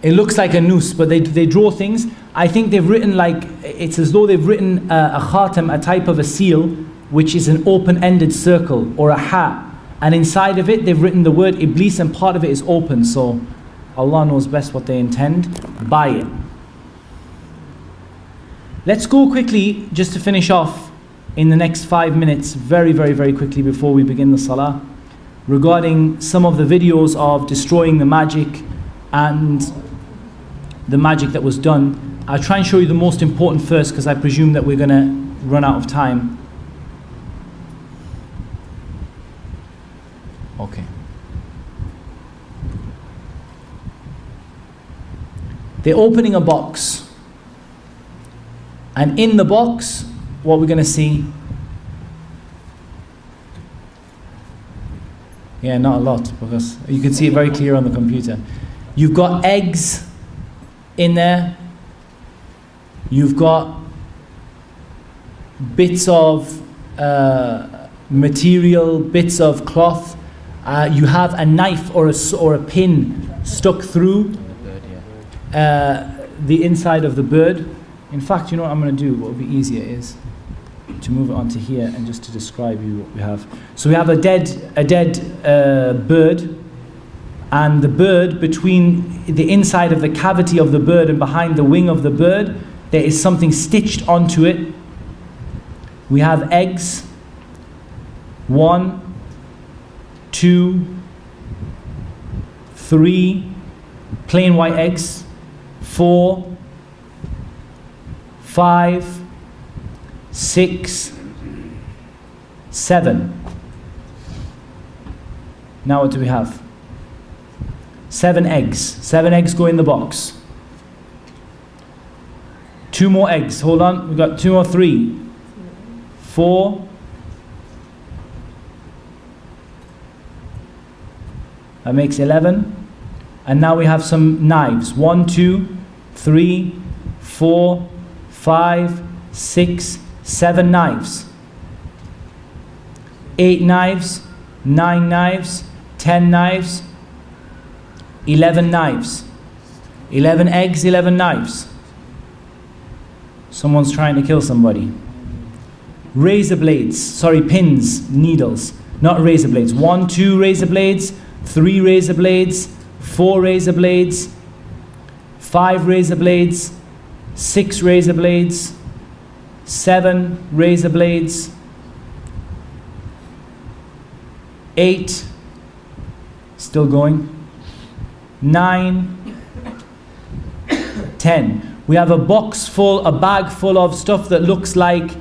It looks like a noose, but they draw things. I think they've written it's as though they've written a khatam, a type of a seal, which is an open-ended circle, or a ha. And inside of it, they've written the word Iblis, and part of it is open. So Allah knows best what they intend by it. Let's go quickly, just to finish off in the next 5 minutes, very, very, very quickly before we begin the salah, regarding some of the videos of destroying the magic and the magic that was done. I'll try and show you the most important first, because I presume that we're going to run out of time. Okay. They're opening a box. And in the box, what we're going to see, yeah, not a lot, because you can see it very clear on the computer. You've got eggs in there. You've got bits of material, bits of cloth. You have a knife or a pin stuck through the inside of the bird. In fact, you know what I'm going to do? What would be easier is to move it onto here and just to describe you what we have. So we have a dead bird, and the bird, between the inside of the cavity of the bird and behind the wing of the bird, there is something stitched onto it. We have eggs. 1, 2, 3 plain white eggs. 4, 5, 6, 7. Now what do we have? 7 eggs. 7 eggs go in the box. 2 more eggs. Hold on. We've got 2 or 3. 4. That makes 11. And now we have some knives. 1, 2, 3, 4, 5, 6, 7 knives. 8 knives, 9 knives, 10 knives, 11 knives. 11 eggs, 11 knives. Someone's trying to kill somebody. Razor blades, pins, needles, not razor blades. 1, 2 razor blades, 3 razor blades, 4 razor blades, 5 razor blades, 6 razor blades, 7 razor blades, 8, still going, 9, 10. We have a bag full of stuff that looks like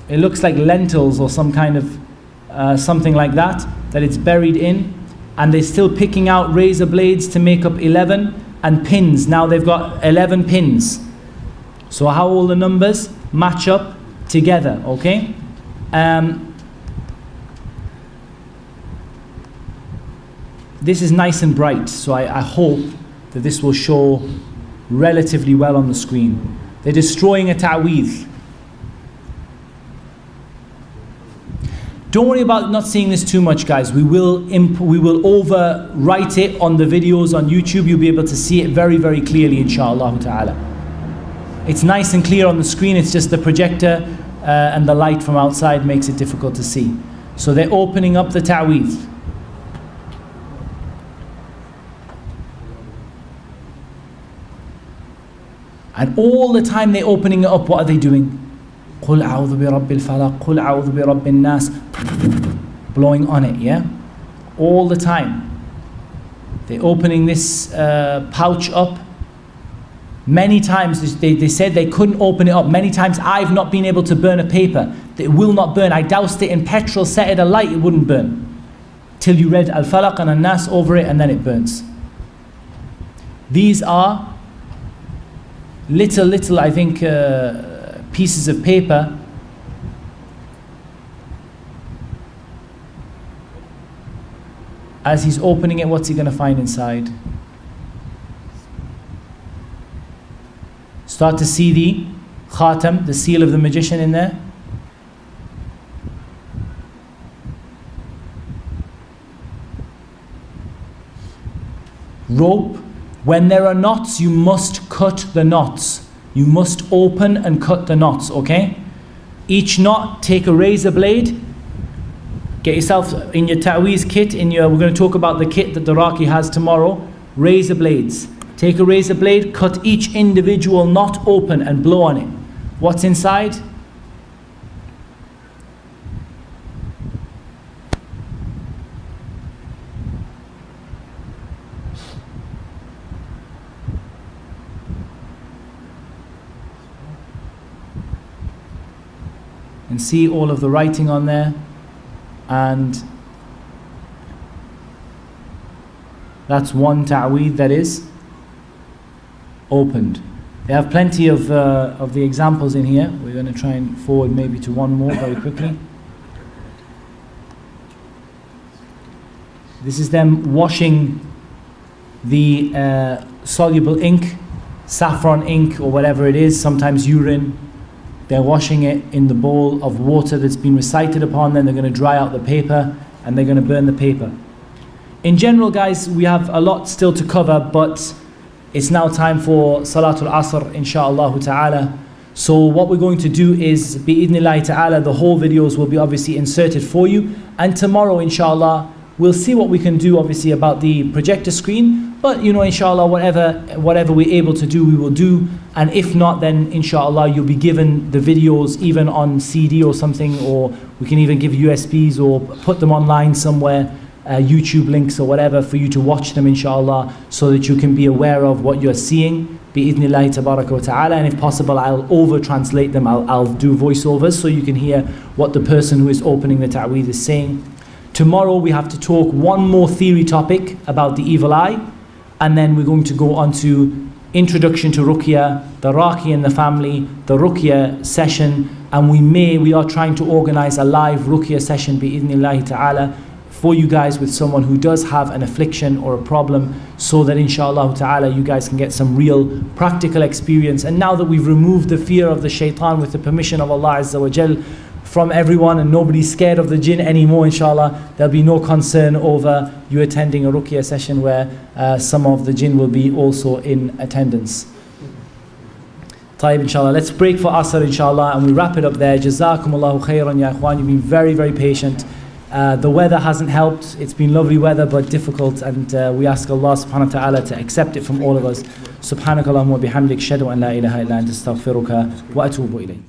lentils or some kind of something like that it's buried in, and they're still picking out razor blades to make up 11, and pins. Now they've got 11 pins. So how all the numbers match up together, okay? This is nice and bright, so I hope that this will show relatively well on the screen. They're destroying a ta'weez. Don't worry about not seeing this too much, guys. We will overwrite it on the videos on YouTube. You'll be able to see it very, very clearly, inshaAllah ta'ala. It's nice and clear on the screen. It's just the projector and the light from outside makes it difficult to see. So they're opening up the ta'weez. And all the time they're opening it up, what are they doing? قُلْ أَعُوذُ بِرَبِّ الْفَلَقِ قُلْ أَعُوذُ بِرَبِّ النَّاسِ, blowing on it, yeah? All the time. They're opening this pouch up. Many times, they said they couldn't open it up. Many times I've not been able to burn a paper. It will not burn. I doused it in petrol, set it alight, it wouldn't burn. Till you read Al-Falaq and An-Nas over it, and then it burns. These are little, I think, pieces of paper as he's opening it. What's he going to find inside? Start to see the khatam, the seal of the magician in there. Rope. When there are knots, you must cut the knots. You must open and cut the knots, okay? Each knot, take a razor blade. Get yourself in your ta'weez kit, we're going to talk about the kit that the Raqi has tomorrow. Razor blades. Take a razor blade, cut each individual knot open and blow on it. What's inside? And see all of the writing on there, and that's one ta'weed that is opened. They have plenty of the examples in here. We're going to try and forward maybe to one more very quickly. This is them washing the soluble ink, saffron ink or whatever it is, sometimes urine. They're washing it in the bowl of water that's been recited upon, then they're going to dry out the paper and they're going to burn the paper. In general, guys, we have a lot still to cover, but it's now time for Salatul Asr, insha'Allah ta'ala. So what we're going to do is, bi'idhnillahi ta'ala, the whole videos will be obviously inserted for you. And tomorrow, insha'Allah, we'll see what we can do obviously about the projector screen. But you know, inshallah, whatever we're able to do, we will do. And if not, then inshallah, you'll be given the videos even on CD or something, or we can even give USBs or put them online somewhere, YouTube links or whatever, for you to watch them inshallah, so that you can be aware of what you're seeing. Bi'idhnillahi tabaraka wa ta'ala. And if possible, I'll over-translate them. I'll do voiceovers so you can hear what the person who is opening the ta'weed is saying. Tomorrow we have to talk one more theory topic about the evil eye, and then we're going to go on to introduction to Ruqya, the Raqi and the family, the Ruqya session, and we are trying to organize a live Ruqya session bi'idhnillahi ta'ala for you guys with someone who does have an affliction or a problem, so that inshallah ta'ala you guys can get some real practical experience. And now that we've removed the fear of the shaitan with the permission of Allah Azza wa Jal from everyone, and nobody's scared of the jinn anymore, inshallah, there'll be no concern over you attending a Ruqya session where some of the jinn will be also in attendance. Taib, inshallah. Let's break for Asr, inshallah, and we wrap it up there. Jazakumullahu khairan, ya ikhwan. You've been very, very patient. The weather hasn't helped. It's been lovely weather but difficult, and we ask Allah subhanahu wa ta'ala to accept it from all of us. Subhanakallahumma wa bihamdik, shadu an la ilaha illa anta astaghfiruka wa atubu ilayk.